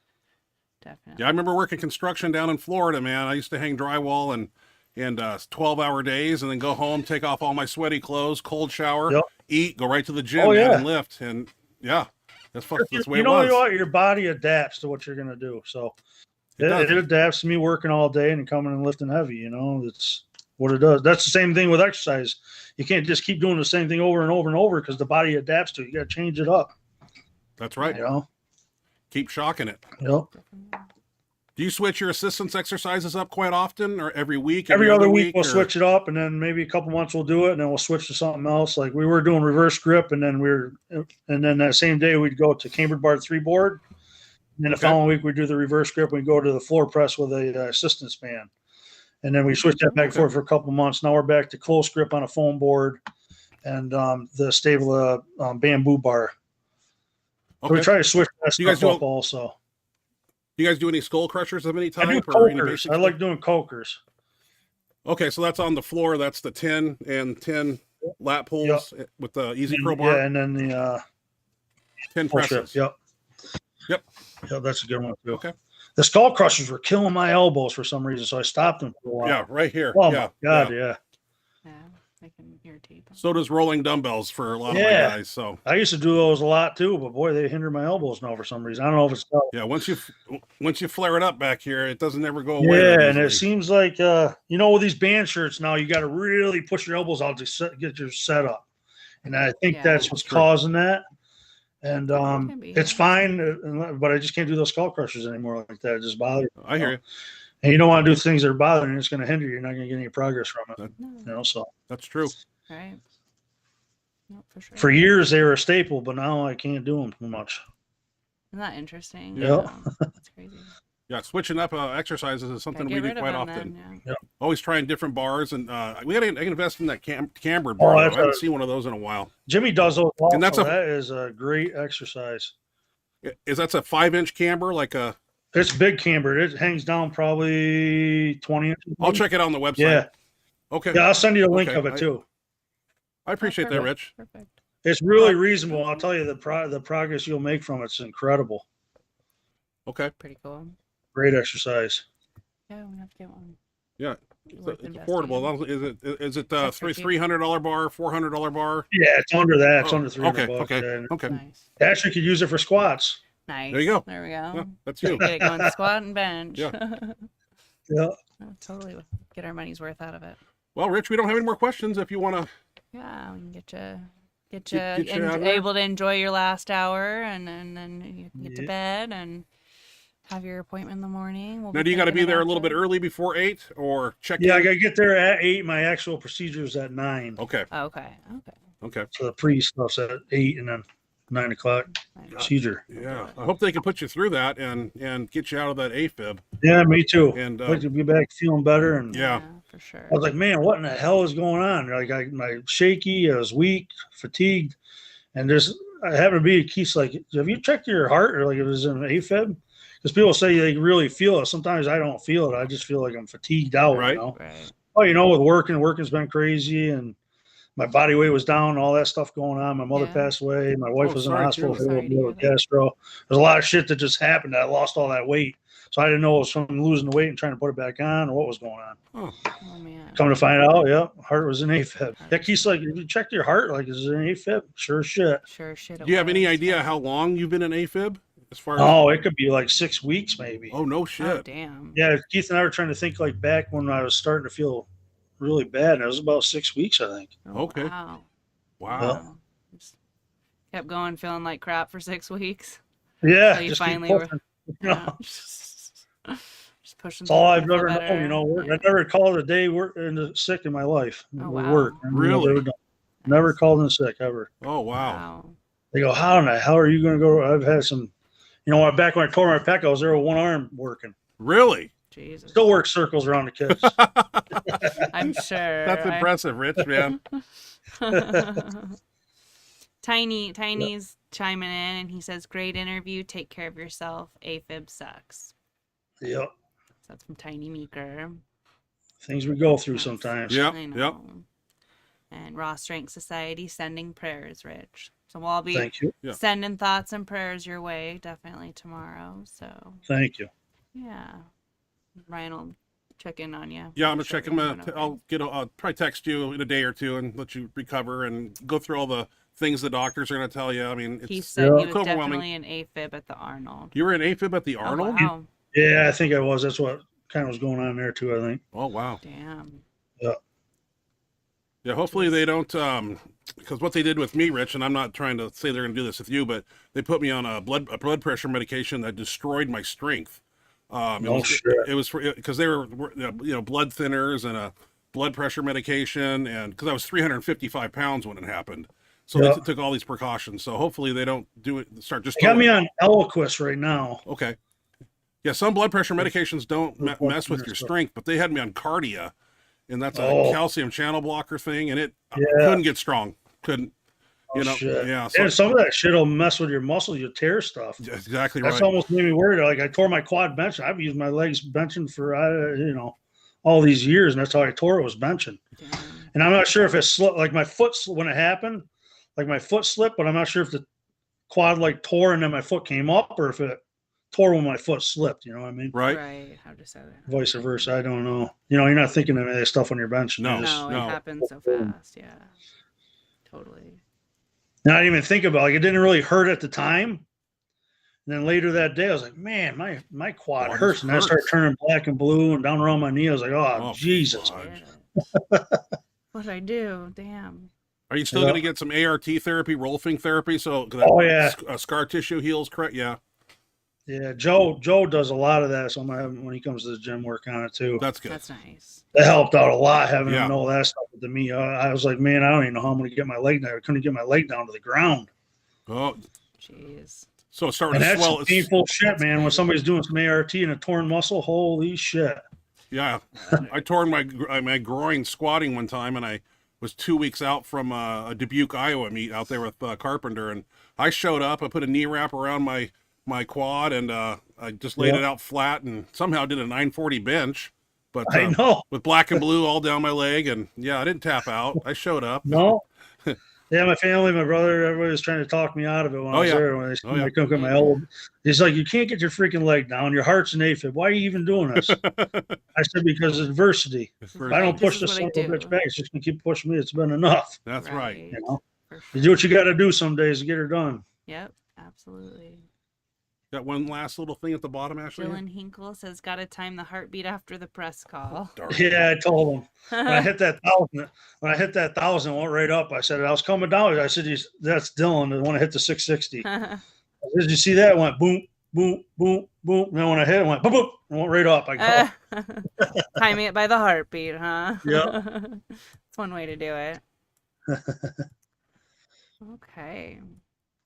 Definitely. Yeah, I remember working construction down in Florida, man. I used to hang drywall and 12-hour days and then go home, take off all my sweaty clothes, cold shower, eat, go right to the gym and lift. And yeah, that's the way it was. What? Your body adapts to what you're going to do. So it adapts to me working all day and coming and lifting heavy. It's what it does. That's the same thing with exercise. You can't just keep doing the same thing over and over and over because the body adapts to it. You got to change it up. That's right. Keep shocking it. Yep. Do you switch your assistance exercises up quite often or every week? Every other week we'll switch it up and then maybe a couple months we'll do it and then we'll switch to something else. Like we were doing reverse grip and then that same day we'd go to cambered bar 3 board. And then the following week we'd do the reverse grip and we'd go to the floor press with a assistance band. And then we switched that back and forth for a couple months. Now we're back to close grip on a foam board and the stable bamboo bar. So we try to switch that stuff up also. Do you guys do any skull crushers of any type? I do cokers. I like doing cokers. Okay, so that's on the floor. That's the 10 and 10 lat pulls with the easy pro bar. Yeah, and then the 10 presses. Yep. Yep. Yeah, that's a good one too. Okay. The skull crushers were killing my elbows for some reason, so I stopped them for a while. Yeah, right here. Oh yeah. my God, yeah. Yeah, they can irritate them. So does rolling dumbbells for a lot of my guys. So I used to do those a lot too, but boy, they hinder my elbows now for some reason. I don't know if it's yeah. Once you flare it up back here, it doesn't ever go away. Yeah, and it seems like with these band shirts now, you got to really push your elbows out to get your set up, and I think that's what's causing that. And it's fine, but I just can't do those skull crushers anymore like that. It just bothers me. I hear you. And you don't want to do things that are bothering you. It's going to hinder you. You're not going to get any progress from it. So that's true. Right. No, for sure. For years they were a staple, but now I can't do them too much. Isn't that interesting? Yeah. That's crazy. Yeah, switching up exercises is something we do quite often. Then, yeah. Always trying different bars, and we got to invest in that cambered bar. I haven't seen one of those in a while. Jimmy does those also. And that is a great exercise. That's a 5-inch camber, like a... It's big cambered. It hangs down probably 20 inches. I'll check it out on the website. Yeah. Okay. Yeah, I'll send you a link of it too. I appreciate that, Rich. Perfect. It's really reasonable. I'll tell you, the progress you'll make from it's incredible. Okay. Pretty cool. Great exercise. Yeah, we have to get one. Yeah. It's affordable. Is it $300 bar, $400 bar? Yeah, it's under that. It's under $300. Okay. Nice. Actually, could use it for squats. Nice. There you go. There we go. Yeah, that's you. Get it going squat and bench. Yeah. Yeah. Totally get our money's worth out of it. Well, Rich, we don't have any more questions. If you want to, yeah, we can get you Get you out of there. able to enjoy your last hour, and then you can get to bed and have your appointment in the morning. Now, do you got to be there a little bit early before 8 or check Yeah, in? I got to get there at 8. My actual procedure is at 9. Okay. Okay. So the pre stuff's at 8 and then 9 o'clock procedure. Yeah. I hope they can put you through that and get you out of that AFib. Yeah, me too. And I'd like to be back feeling better. And yeah, for sure. I was like, man, what in the hell is going on? Like, my shaky, I was weak, fatigued, and I happened to be. Keith's like, have you checked your heart or like it was an AFib? Because people say they really feel it. Sometimes I don't feel it. I just feel like I'm fatigued out. Right. You know? Right. Oh, you know, with working's been crazy, and my body weight was down. All that stuff going on. My mother passed away. My wife was in the hospital for a little bit with gastro. There's a lot of shit that just happened. I lost all that weight, so I didn't know it was from losing the weight and trying to put it back on or what was going on. Oh man. Come to find out, heart was an AFib. Yeah, Keith's like, have you checked your heart? Like, is it an AFib? Sure shit. Sure shit. Do you have any idea how long you've been in AFib? As far as it could be like 6 weeks, maybe. Oh no shit. Oh damn. Yeah, Keith and I were trying to think like back when I was starting to feel really bad. And it was about 6 weeks, I think. Oh, Okay. Wow. Wow. Just kept going, feeling like crap for 6 weeks. Yeah. So you just finally keep were. pushing, Yeah. Just pushing. That's all I've through, ever feel known. You know, better. I never called a day into sick in my life. Oh, with wow. Work. Really? Never called in sick ever. Oh wow. They go, how in the hell are you going to go? I've had some, back when I tore my pec, I was there with one arm working. Really? Jesus. Still work circles around the kids. I'm sure. That's impressive, Rich, man. Tiny's chiming in and he says, great interview. Take care of yourself. AFib sucks. Yep. So that's from Tiny Meeker. Things we go through sometimes. Yep. I know. Yep. And Raw Strength Society sending prayers, Rich. So we'll be Thank you. Yeah. sending thoughts and prayers your way definitely tomorrow. So Thank you. yeah. Ryan will check in on you. Yeah, I'm gonna check him. I'll probably text you in a day or two and let you recover and go through all the things the doctors are gonna tell you. I mean, He it's said he was overwhelming. definitely an AFib at the Arnold. You were in AFib at the Oh, Arnold? wow. Yeah, I think I was. That's what kind of was going on there too, I think. Oh wow. Damn. Yeah, hopefully they don't, because what they did with me, Rich, and I'm not trying to say they're going to do this with you, but they put me on a blood pressure medication that destroyed my strength. It was because they were blood thinners and a blood pressure medication, and because I was 355 pounds when it happened, so they took all these precautions. So hopefully they don't do it. They got me on Eliquis right now. Okay. Yeah, some blood pressure medications don't mess with your strength, but they had me on Cardia. And that's a calcium channel blocker thing, and I couldn't get strong. Couldn't, Shit. yeah. So, and some of that shit will mess with your muscles, you tear stuff. Exactly That's right. almost made me worried. Like I tore my quad bench. I've used my legs benching for all these years, and that's how I tore it, was benching. Damn. And I'm not sure if it slipped. Like my foot when it happened, like my foot slipped, but I'm not sure if the quad like tore and then my foot came up, or if it tore when my foot slipped. You know what I mean? Right. Right. How to say that? Vice versa. I don't know. You're not thinking of any of that stuff on your bench. No. No, it happens so fast. Yeah. Totally. And I didn't even think about it. Like, it didn't really hurt at the time. And then later that day, I was like, man, my quad hurts. And I started turning black and blue and down around my knee. I was like, oh Jesus. What'd I do? Damn. Are you still going to get some ART therapy, rolfing therapy? So scar tissue heals, correct? Yeah. Yeah, Joe does a lot of that. So I'm gonna have him when he comes to the gym work on it too. That's good. That's nice. That helped out a lot having him know that stuff to me. I was like, man, I don't even know how I'm gonna get my leg down. I couldn't get my leg down to the ground. Oh, jeez. So it's starting to swell. That's painful shit, man. When somebody's doing some ART and a torn muscle, holy shit. Yeah, I tore my groin squatting one time, and I was 2 weeks out from a Dubuque, Iowa meet out there with Carpenter, and I showed up. I put a knee wrap around my quad, and I just laid it out flat and somehow did a 940 bench, but I know, with black and blue all down my leg. And I didn't tap out. I showed up. No. Yeah, my family, my brother, everybody was trying to talk me out of it when I was there. When I couldn't get my elbow. He's like, you can't get your freaking leg down. Your heart's an AFib. Why are you even doing this? I said, because of adversity. If I don't push this son of a bitch back, it's just going to keep pushing me. It's been enough. That's right. You do what you got to do some days to get her done. Yep, absolutely. Got one last little thing at the bottom, Ashley? Dylan Hinkle says, got to time the heartbeat after the press call. Yeah, I told him. When I hit that 1,000, went right up. I said, I was coming down. I said, that's Dylan. I want to hit the 660. Did you see that? It went boom, boom, boom, boom. And then when I hit, it went boop, boop, and went right up. I go, Timing it by the heartbeat, huh? Yeah. That's one way to do it. Okay.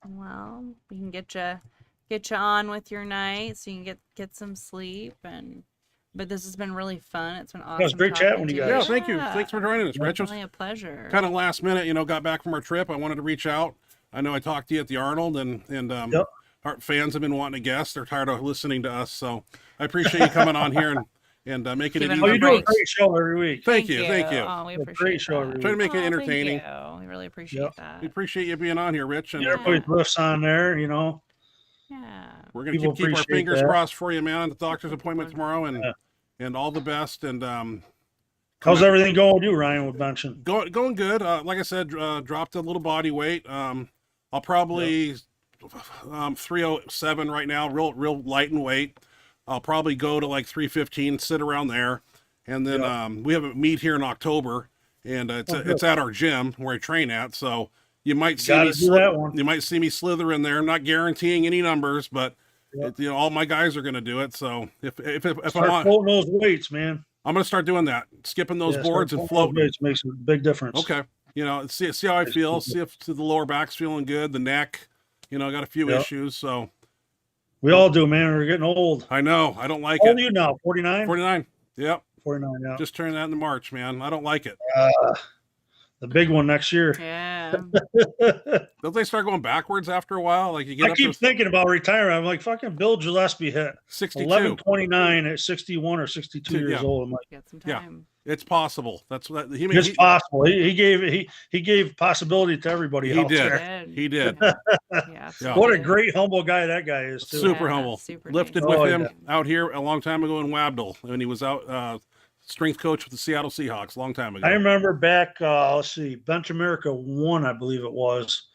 Well, we can get you on with your night so you can get some sleep but this has been really fun. It's been awesome. It was great chatting talking with you to guys. Yeah, thank you. Thanks for joining us, Rich. It was Definitely a pleasure. kind of last minute, got back from our trip. I wanted to reach out. I know I talked to you at the Arnold, and Yep. our fans have been wanting to guest. They're tired of listening to us, so I appreciate you coming on here and making it Giving easy. Oh, them you do a break. great show every week. Thank you. Oh, we A great appreciate show that. every Trying to make it Oh, thank entertaining. you. We really appreciate Yep. that. We appreciate you being on here, Rich. And Yeah, everybody's lifts on there, Yeah. we're going to People keep our appreciate fingers that. crossed for you, man, at the doctor's appointment tomorrow, Yeah. and all the best. And How's everything going with you, Ryan, with benching? going good. Like I said, dropped a little body weight. I'll probably 307 right now, real light in weight. I'll probably go to like 315, sit around there, and then we have a meet here in October, and it's at our gym where I train at. So you might see me you might see me slither in there. I'm not guaranteeing any numbers, but all my guys are going to do it. So if I'm on, floating those weights, man. I'm going to start doing that, skipping those boards and floating. Weights makes a big difference. Okay. See how I feel, see if the lower back's feeling good, the neck, I got a few issues. So we all do, man. We're getting old. I know. I don't like How it. old are you now? 49? 49. Yep. 49, yeah. Just turned that in March, man. I don't like it. The big one next year. Yeah. Don't they start going backwards after a while? Like you get I up keep to thinking about retiring. I'm like, fucking Bill Gillespie hit 62. 11:29 at 61 or 62 years old. I'm like, Get some time. It's possible. That's what it's possible. He gave possibility to everybody out there. He did. Yeah. What a great humble guy that guy is too. Super humble. Super Lifted nice. with him out here a long time ago in Wabdell when he was out strength coach with the Seattle Seahawks a long time ago. I remember back, Bench America 1, I believe it was.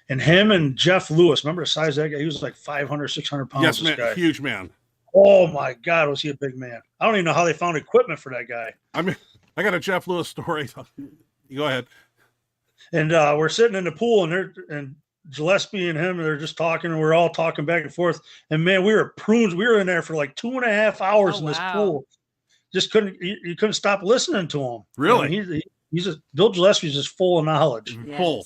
And him and Jeff Lewis, remember the size of that guy? He was like 500, 600 pounds. Yes, man. Huge man. Oh, my God, was he a big man. I don't even know how they found equipment for that guy. I mean, I got a Jeff Lewis story. You go ahead. And we're sitting in the pool, and Gillespie and him, they're just talking, and we're all talking back and forth. And, man, we were prunes. We were in there for like 2.5 hours in this pool. Just you couldn't stop listening to him. Really? He's just, Bill Gillespie's just full of knowledge. Yes, full.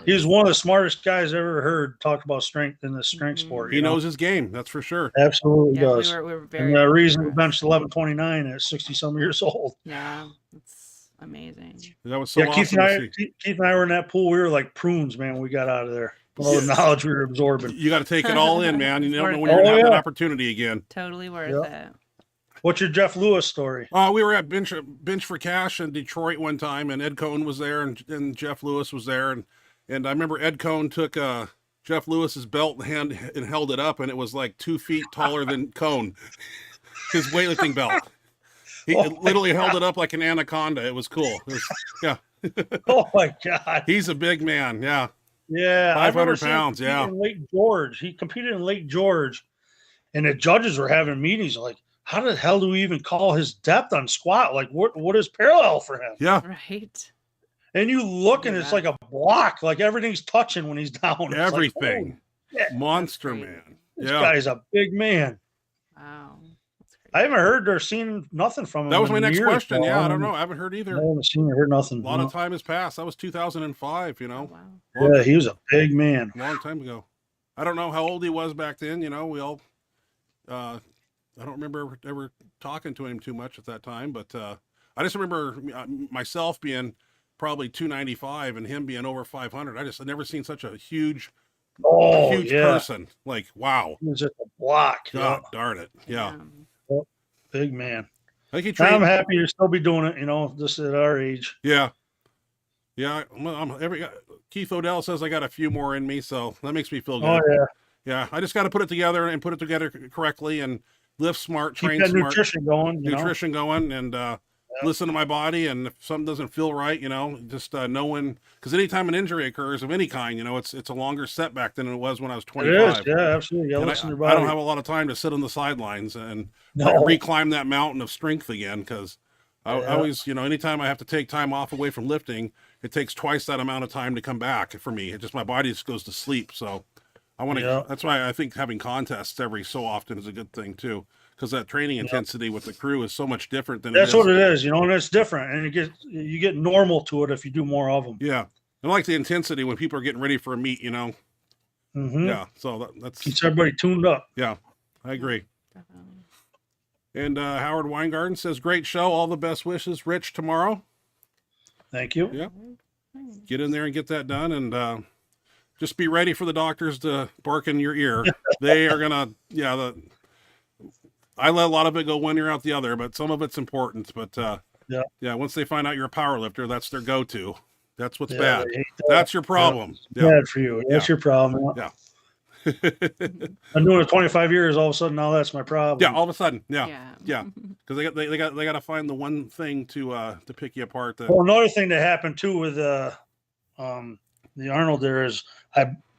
He's one of the smartest guys I ever heard talk about strength in the strength sport. He knows his game. That's for sure. Absolutely does. We were very. And the reason we benched 11:29 at 60-some years old. Yeah, it's amazing. That was so awesome Keith and I were in that pool. We were like prunes, man, when we got out of there. All the knowledge we were absorbing. You got to take it all in, man. You never know when you're going to have that opportunity again. Totally worth it. What's your Jeff Lewis story? We were at Bench for Cash in Detroit one time, and Ed Cohn was there, and Jeff Lewis was there, and I remember Ed Cohn took Jeff Lewis's belt and held it up, and it was like 2 feet taller than Cohn, his weightlifting belt. He literally held it up like an anaconda. It was cool. Oh my God. He's a big man. Yeah. Yeah. 500 pounds. Yeah. In Lake George. He competed in Lake George, and the judges were having meetings like, how the hell do we even call his depth on squat? Like, what is parallel for him? Yeah. Right. And you look, and it's like a block. Like everything's touching when he's down. Everything. Like, Monster man. This guy's a big man. Wow. I haven't heard or seen nothing from him. That was my next question. Yeah, I don't know. I haven't heard either. I haven't seen or heard nothing. A lot of time has passed. That was 2005, Wow. Yeah, he was a big man. Long time ago. I don't know how old he was back then. We all, I don't remember ever talking to him too much at that time, but I just remember myself being probably 295 and him being over 500. I've never seen such a huge person. Like, wow. He was just a block. God darn it. Yeah. Big man. I think I'm happy to still be doing it, just at our age. Yeah. Yeah. Keith Odell says I got a few more in me, so that makes me feel good. Oh, yeah. Yeah. I just got to put it together correctly and lift smart, Keep train that smart. nutrition going, and listen to my body. And if something doesn't feel right, just knowing, because anytime an injury occurs of any kind, it's a longer setback than it was when I was 25. It is, yeah, absolutely. You listen to your body. I don't have a lot of time to sit on the sidelines and reclimb that mountain of strength again, because I always, anytime I have to take time off away from lifting, it takes twice that amount of time to come back for me. My body just goes to sleep. So I want to. Yeah. That's why I think having contests every so often is a good thing too, because that training intensity with the crew is so much different than That's it is. what it is, and it's different, and you get normal to it if you do more of them. Yeah, I like the intensity when people are getting ready for a meet. Mm-hmm. Yeah, so that's Keeps everybody tuned up. Yeah, I agree. Definitely. And Howard Weingarten says, "Great show. All the best wishes, Rich, tomorrow." Thank you. Yeah, get in there and get that done, and just be ready for the doctors to bark in your ear. They are gonna, I let a lot of it go one ear out the other, but some of it's important. But once they find out you're a power lifter, that's their go-to. That's what's bad. That's your problem. Bad for you. That's your problem. Yeah. I'm doing it 25 years. All of a sudden, now that's my problem. Yeah, all of a sudden, yeah, Yeah. because they got to find the one thing to pick you apart. Well, another thing that happened too with the Arnold there is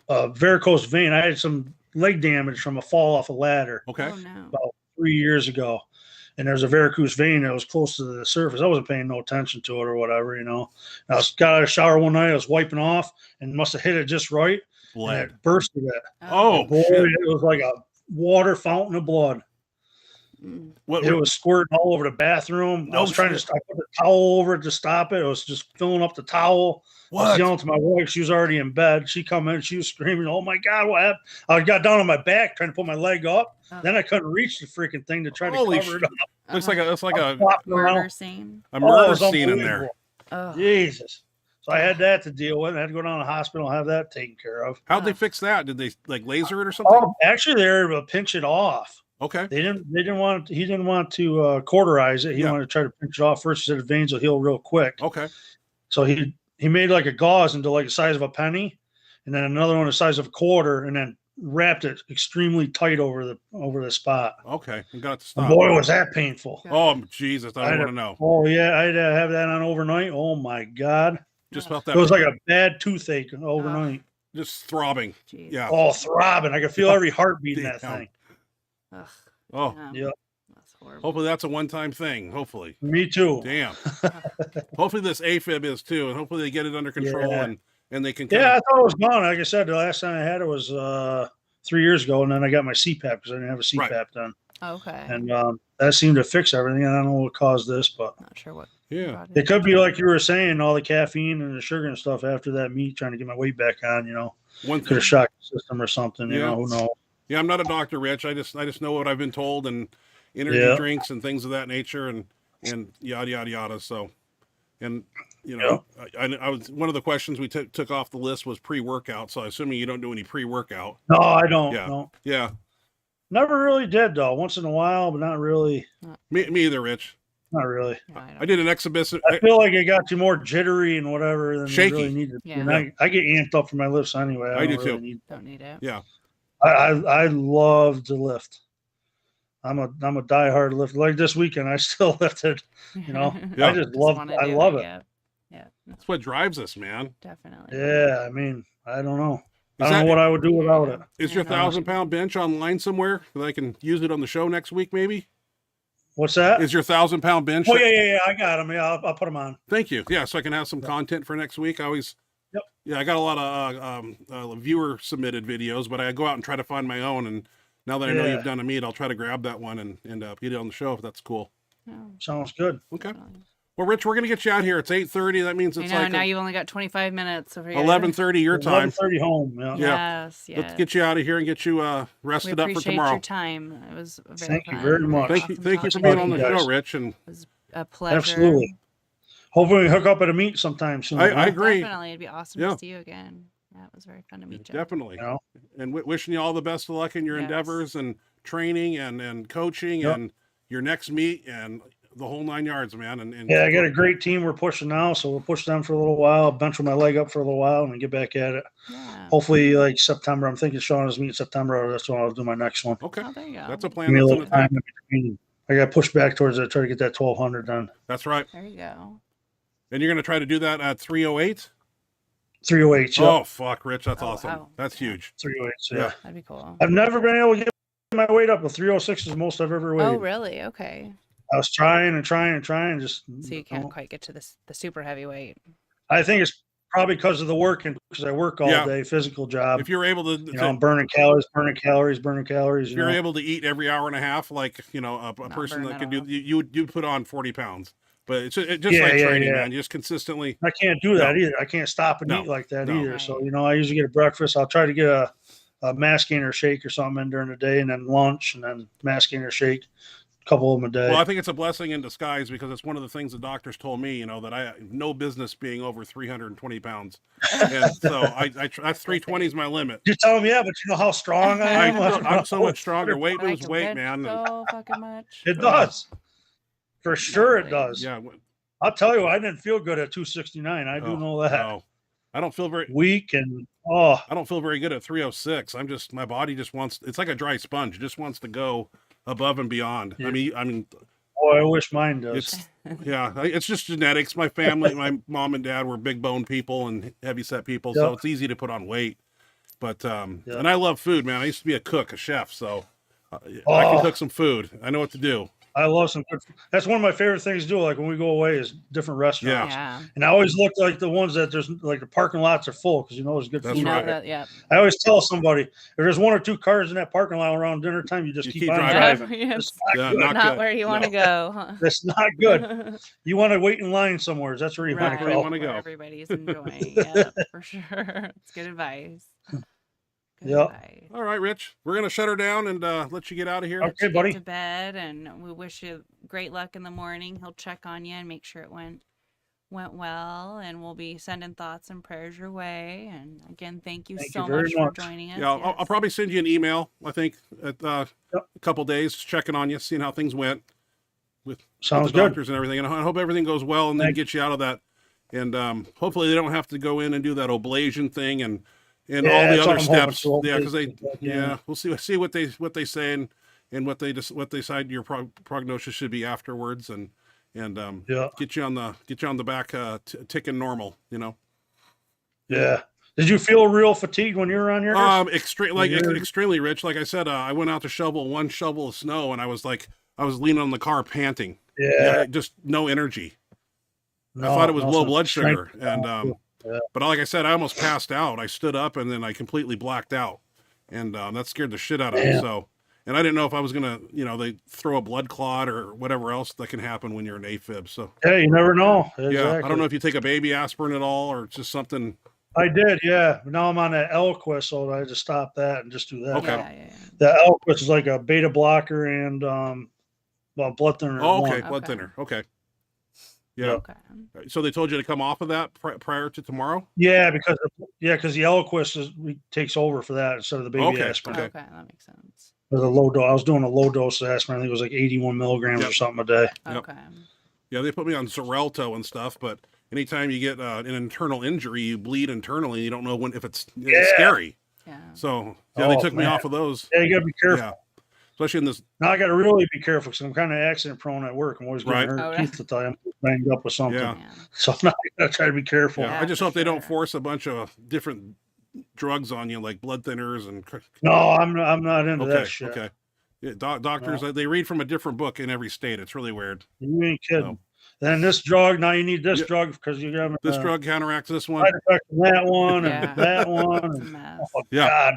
varicose vein. I had some leg damage from a fall off a ladder Okay. Oh no. about 3 years ago, and there's a varicose vein that was close to the surface. I wasn't paying no attention to it or whatever, And I got out of the shower one night. I was wiping off and must have hit it just right. Blood. And it bursted it. Oh, Boy, shit. it was like a water fountain of blood. Mm. What? It was squirting all over the bathroom. I was trying to I put the towel over it to stop it. It was just filling up the towel. I was What? yelling to my wife. She was already in bed. She come in. She was screaming, "Oh my God, what happened?" I got down on my back trying to put my leg up. Oh. Then I couldn't reach the freaking thing to try to Holy cover it up. Looks like it's like a Flopping murder around. scene. a Oh, it murder was scene in there. unbelievable. Oh. Jesus. So I had that to deal with. I had to go down to the hospital and have that taken care of. How'd they fix that? Did they like laser it or something? Oh, actually, they were able to pinch it off. Okay. They didn't want. He didn't want to cauterize it. He wanted to try to pinch it off first. He said the veins will heal real quick. Okay. So he made like a gauze into like the size of a penny, and then another one the size of a quarter, and then wrapped it extremely tight over the spot. Okay. And got it to And stop. boy, was that painful. Oh Jesus! I don't want to know. Oh yeah, I had to have that on overnight. Oh my God, Just felt that. it was like a bad toothache overnight. just throbbing. Jeez. Yeah. Oh, throbbing! I could feel every heartbeat in that Damn. thing. Ugh. Oh. Yeah. That's horrible. Hopefully that's a one-time thing. Hopefully. Me too. Damn. Hopefully this AFib is too, and hopefully they get it under control Yeah. and they can. Yeah, I thought it was gone. Like I said, the last time I had it was 3 years ago, and then I got my CPAP because I didn't have a CPAP Right. then, Okay. and that seemed to fix everything. I don't know what caused this, but Not sure what. Yeah. brought it could be like you were saying, all the caffeine and the sugar and stuff after that meat, trying to get my weight back on. One Could thing. have shocked the system or something. Yeah. Who knows? Yeah, I'm not a doctor, Rich. I just know what I've been told, and energy Yeah. drinks and things of that nature, and yada yada yada. So, and I was one of the questions we took off the list was pre-workout. So, assuming you don't do any pre-workout. No, I don't. Yeah. No, Yeah, never really did though. Once in a while, but not really. me either, Rich. Not really. Yeah, I I don't- did an exhibition. I feel like it got you more jittery and whatever than Shaky. you really needed. Yeah. And I get amped up for my lifts anyway. I do don't really too. need- Don't need it. Yeah, I love to lift. I'm a diehard lifter. Like this weekend, I still lifted. Yeah. I just love. wanna I do love it. Yeah. Yeah. that's what drives us, man. Definitely. Yeah, I mean, I don't know. I Is don't know that- what I would do without it. Is your Yeah. 1,000-pound bench online somewhere that I can use it on the show next week? Maybe. What's that? Is your 1,000-pound bench? Oh yeah. I got them. Yeah, I'll put them on. Thank you. Yeah, so I can have some content for next week. I always, Yep. Yeah, I got a lot of viewer submitted videos, but I go out and try to find my own. And now that I know Yeah. you've done a meet, I'll try to grab that one and get it on the show if that's cool. Oh, Sounds good. Okay. definitely. Well, Rich, we're gonna get you out here. It's 8:30. That means I it's know. like Now you've only got 25 minutes. Over here. 11:30 your time. 11:30 home. Yeah. Yeah. Yes. Let's get you out of here and get you We rested up for appreciate tomorrow. your time. It was very Thank you fun. very much. Thank you for Awesome being talking on the to you. guys. show, Rich. And It was a pleasure. Absolutely. Hopefully, we hook up at a meet sometime soon. I huh? agree. Definitely. It'd be awesome Yeah. to see you again. Yeah, it was very fun to meet you. Definitely. You know? And wishing you all the best of luck in your Yes. endeavors and training and coaching Yep. and your next meet and the whole 9 yards, man. And Yeah, I got a great team we're pushing now, so we'll push them for a little while, bench with my leg up for a little while, and then get back at it. Yeah. Hopefully, like September. I'm thinking Shauna's meet in September. That's when I'll do my next one. Okay. Oh, there you go. That's a Give plan. me a That's, little time in between. I got pushed back towards it. Try to get that 1,200 done. that's right. There you go. And you're going to try to do that at 308? 308. Yeah. Oh, fuck, Rich. That's Oh, awesome. wow. That's Yeah. huge. 308. Yeah. Yeah. That'd be cool. I've never been able to get my weight up. A 306 is the most I've ever weighed. Oh, really? Okay. I was trying and trying and trying. Just So you can't quite get to the super heavyweight. I think it's probably because of the working, because I work all Yeah. day, physical job. If you're able to, You know, I'm burning calories. if You you're know, able to eat every hour and a half, like, you know, a Not person burn that it can do, off. you put on 40 pounds, but it's just Yeah, like yeah, training, yeah. man. You just consistently. I can't do that No. either. I can't stop and No. eat like that No. either. So, Right. you know, I usually get a breakfast. I'll try to get a mass gainer shake or something in during the day, and then lunch, and then mass gainer shake, a couple of them a day. Well, I think it's a blessing in disguise because it's one of the things the doctors told me, you know, that I have no business being over 320 pounds. And so that's 320 is my limit. You tell them, yeah, but you know how strong I am. I'm so much stronger. Weight Like, moves weight, good man. so fucking much. It does. For sure, it Totally. does. Yeah. I'll tell you, I didn't feel good at 269. I do know that. No. I don't feel very Weak and I don't feel very good at 306. My body just wants, it's like a dry sponge. It just wants to go above and beyond. Yeah. I mean, boy, I wish mine does. it's just genetics. My family, my mom and dad were big bone people and heavy set people. So Yep. it's easy to put on weight. But, Yep. and I love food, man. I used to be a cook, a chef. So I can cook some food. I know what to do. I love some good. That's one of my favorite things to do. Like when we go away, is different restaurants. Yeah. And I always look like the ones that there's like the parking lots are full because you know there's good That's food. You know right. that, yeah. I always tell somebody if there's one or two cars in that parking lot around dinner time, you just You keep keep on driving. driving. Yes. It's not Yeah, good. not Not good. where you want to No. go. Huh? That's not good. You want to wait in line somewhere. That's where you want Right. to where you go. wanna go. Where everybody's enjoying. Yeah, for sure. It's good advice. Good Yep. advice. All right, Rich, we're going to shut her down and let you get out of here. Okay, Get buddy. to bed, and we wish you great luck in the morning. He'll check on you and make sure it went well, and we'll be sending thoughts and prayers your way. And again, thank you Thank so you very much for much. joining us. Yeah, I'll Yes. probably send you an email, I think, at a Yep. couple days, checking on you, seeing how things went with Sounds the good. doctors and everything. And I hope everything goes well and then Thank- get you out of that. And hopefully they don't have to go in and do that oblation thing and Yeah, all the that's other what I'm hoping steps. to. Yeah, because they, Hopefully, yeah, we'll see what they say and what they decide your prognosis should be afterwards and Yeah. get you on the back ticking normal, you know. Yeah. Did you feel real fatigued when you were on yours? Extremely rich. Like I said, I went out to shovel one shovel of snow and I was leaning on the car panting. yeah. Just no energy. No, I thought it was no, low some blood sugar. strength. And Yeah. but like I said, I almost passed out. I stood up and then I completely blacked out. And that scared the shit out of me. Damn. So, and I didn't know if I was gonna, they throw a blood clot or whatever else that can happen when you're an AFib. So Hey, you never know. yeah, I Exactly. don't know if you take a baby aspirin at all or it's just something. I did, yeah. Now I'm on that Eliquis, so I just stop that and just do that. Okay. now. Yeah. The Eliquis is like a beta blocker and blood thinner. Oh, one. okay, blood Okay. thinner. Okay. Yeah. Okay. So they told you to come off of that prior to tomorrow? Yeah, because the Eliquis takes over for that instead of the baby Okay, aspirin. Okay. That makes sense. There's a low dose. I was doing a low dose aspirin. I think it was like 81 milligrams Yep. or something a day. Yep. Okay. Yeah, they put me on Xarelto and stuff, but anytime you get an internal injury, you bleed internally. You don't know if it's scary. Yeah. So yeah, they Oh, took me man. off of those. Yeah, you gotta be careful. Yeah, especially in this. Now I got to really be careful because I'm kind of accident prone at work. I'm always getting Right. hurt Oh, teeth to tie. I'm banged up with something. Yeah. Yeah. So now I got to try to be careful. Yeah, Yeah, I just for hope they don't sure. force a bunch of different drugs on you, like blood thinners and. No, I'm not into Okay, that shit. okay. Yeah, doctors they read from a different book in every state. It's really weird. You ain't kidding. No. Then this drug, now you need this Yeah. drug because you got This drug counteracts this one. side effect from that one Yeah. and that one. It's a And, mess. oh, Yeah. God.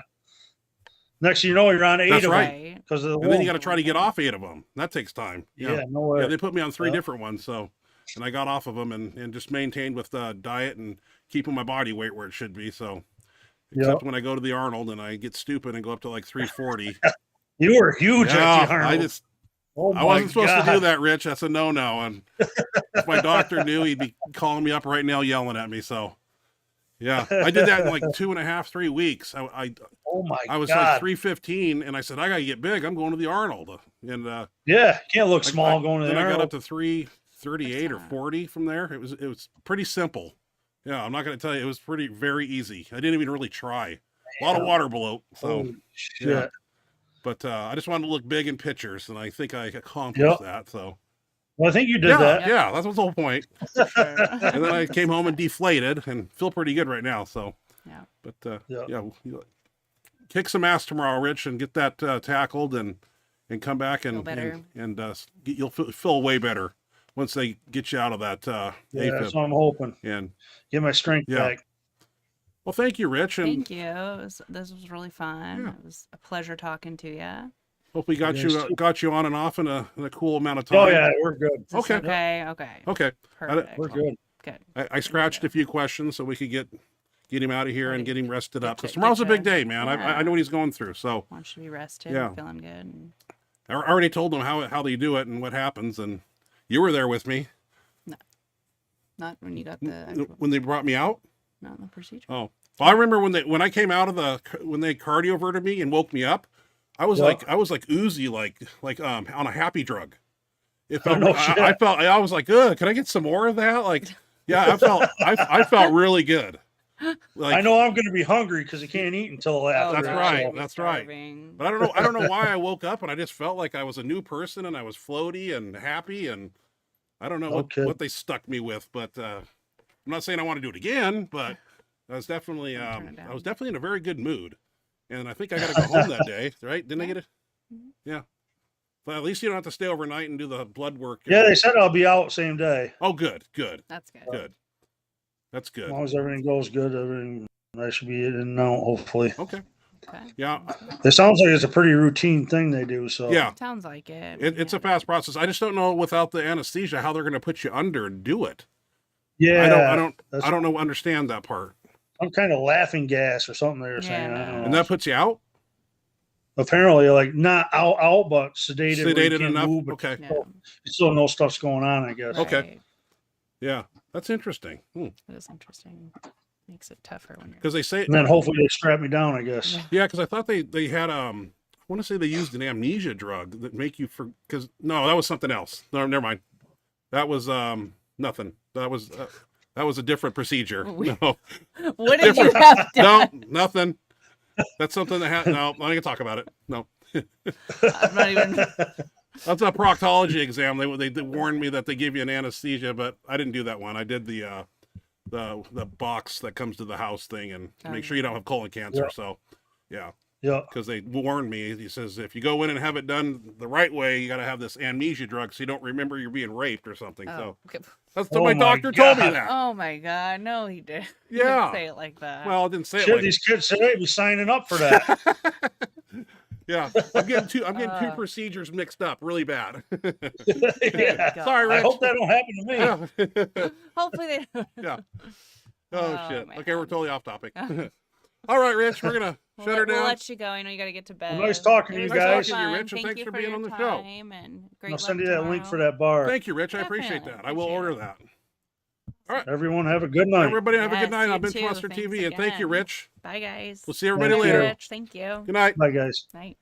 Next thing you know, you're on 8 That's of right. them because of the And then you got one. to try to get off 8 of them. That takes time. Yeah, no way. Yeah, they put me on 3 Yeah. different ones, so and I got off of them and just maintained with diet and keeping my body weight where it should be. So, except when I go to the Arnold and I get stupid and go up to like 340. You were huge Yeah, at the Arnold. Oh I wasn't my supposed to do God. that, Rich. That's a no-no. And if my doctor knew, he'd be calling me up right now, yelling at me. So, yeah, I did that in like 2.5, 3 weeks. Oh my I was God. like 315, and I said I gotta get big. I'm going to the Arnold, and Yeah, you can't look I- small I- going to the then I got up Arnold. to 338 or 40 from there. It was pretty simple. Yeah, I'm not going to tell you. It was very easy. I didn't even really try. A lot of water bloat. So, Holy shit. yeah. But I just wanted to look big in pictures, and I think I accomplished that. So, Well, I think you did yeah, that. yeah, that was the whole point. For sure. And then I came home and deflated, and feel pretty good right now. So, Yeah. but Yeah. yeah, kick some ass tomorrow, Rich, and get that tackled, and come back Feel better. and you'll feel way better once they get you out of that Yeah, AFib. that's what I'm hoping. And Get my strength Yeah. back. well, thank you, Rich, and Thank you. This was really fun. Yeah. It was a pleasure talking to you. hopefully Yes. got you on and off in a cool amount of time. Oh yeah, we're good. Is this Okay. okay. Okay. Okay. Perfect. We're good. Good. I scratched a few questions so we could get him out of here and Right. get him rested up. Get Because to- tomorrow's a get big to- day, man. I yeah. know what he's going through. So Want you to be rested. Yeah. And feeling good. And I already told him how they do it and what happens, and you were there with me not when you got the when they brought me out. not in the procedure. Oh, well, I remember when I came out of when they cardioverted me and woke me up, I was Yeah. like oozy, like on a happy drug. It Oh, felt, no shit. I was like, ugh, can I get some more of that? Like, yeah, I felt really good. Like, I know I'm going to be hungry because I can't eat until after. That's it, right. so- That's right. Starving. but I don't know why I woke up and I just felt like I was a new person and I was floaty and happy, and I don't know Okay. what they stuck me with, but I'm not saying I want to do it again, but I was definitely Turn it down. in a very good mood, and I think I got to go home that day, right? Didn't I get it? Mhm. Yeah. But at least you don't have to stay overnight and do the blood work. Yeah, they said I'll be out same day. Oh, good. That's good. Good. That's As good. long as everything goes good, I should be in and out, hopefully. Okay. Okay. Yeah. It sounds like it's a pretty routine thing they do. So Yeah. Sounds like it. It's a fast process. I just don't know without the anesthesia how they're going to put you under and do it. yeah, I don't know. Understand that part. some kind of laughing gas or something they're saying. I Yeah. don't know. And that puts you out. Apparently, like not out, but sedated. where you Sedated can't enough. move, but Okay. Yeah. you still know stuff's going on. I guess. Okay. Right. Yeah. That's interesting. It is interesting. Makes it tougher when you're. Because they say And then hopefully they strap me down. I guess. Yeah. yeah. Because I thought they had I want to say they used an amnesia drug that make you because no, that was something else. No, never mind. That was nothing. That was a different procedure. No. What did you have done? No, nothing. That's something that no, I'm not gonna talk about it. No. I'm not even. That's a proctology exam. They warned me that they give you an anesthesia, but I didn't do that one. I did the box that comes to the house thing and to make sure you don't have colon cancer. Yeah. So, yeah, Yeah. because they warned me. He says if you go in and have it done the right way, you got to have this amnesia drug so you don't remember you're being raped or something. Oh, So okay. that's Oh what my my doctor told me God. that. Oh my God! No, he did. Yeah. Didn't say it like that. Well, I didn't say it Shit, like these kids today be signing up for that. yeah. I'm getting two Uh. procedures mixed up really bad. Yeah. God. Sorry, I Rich. hope that don't happen to me. Yeah. Hopefully they don't. Yeah. Oh, Oh, shit. man. Okay, we're totally off topic. All right, Rich, we're gonna shut her down. We'll let you go. I know you got to get to bed. nice talking to It you was really guys. Nice talking to you, fun. Rich, and Thank thanks you for being your on the show. time, and great I'll send you luck that link for tomorrow. that bar. Thank you, Rich. I appreciate Definitely. that. I will Appreciate order it. that. Everyone have a good night. Everybody have a Yes, good night you on too. Benchmonster Thanks TV, and thank you, again. Rich. Bye, guys. We'll see everybody Thank later. you. Rich. Thank you. Good night. Bye, guys. Night.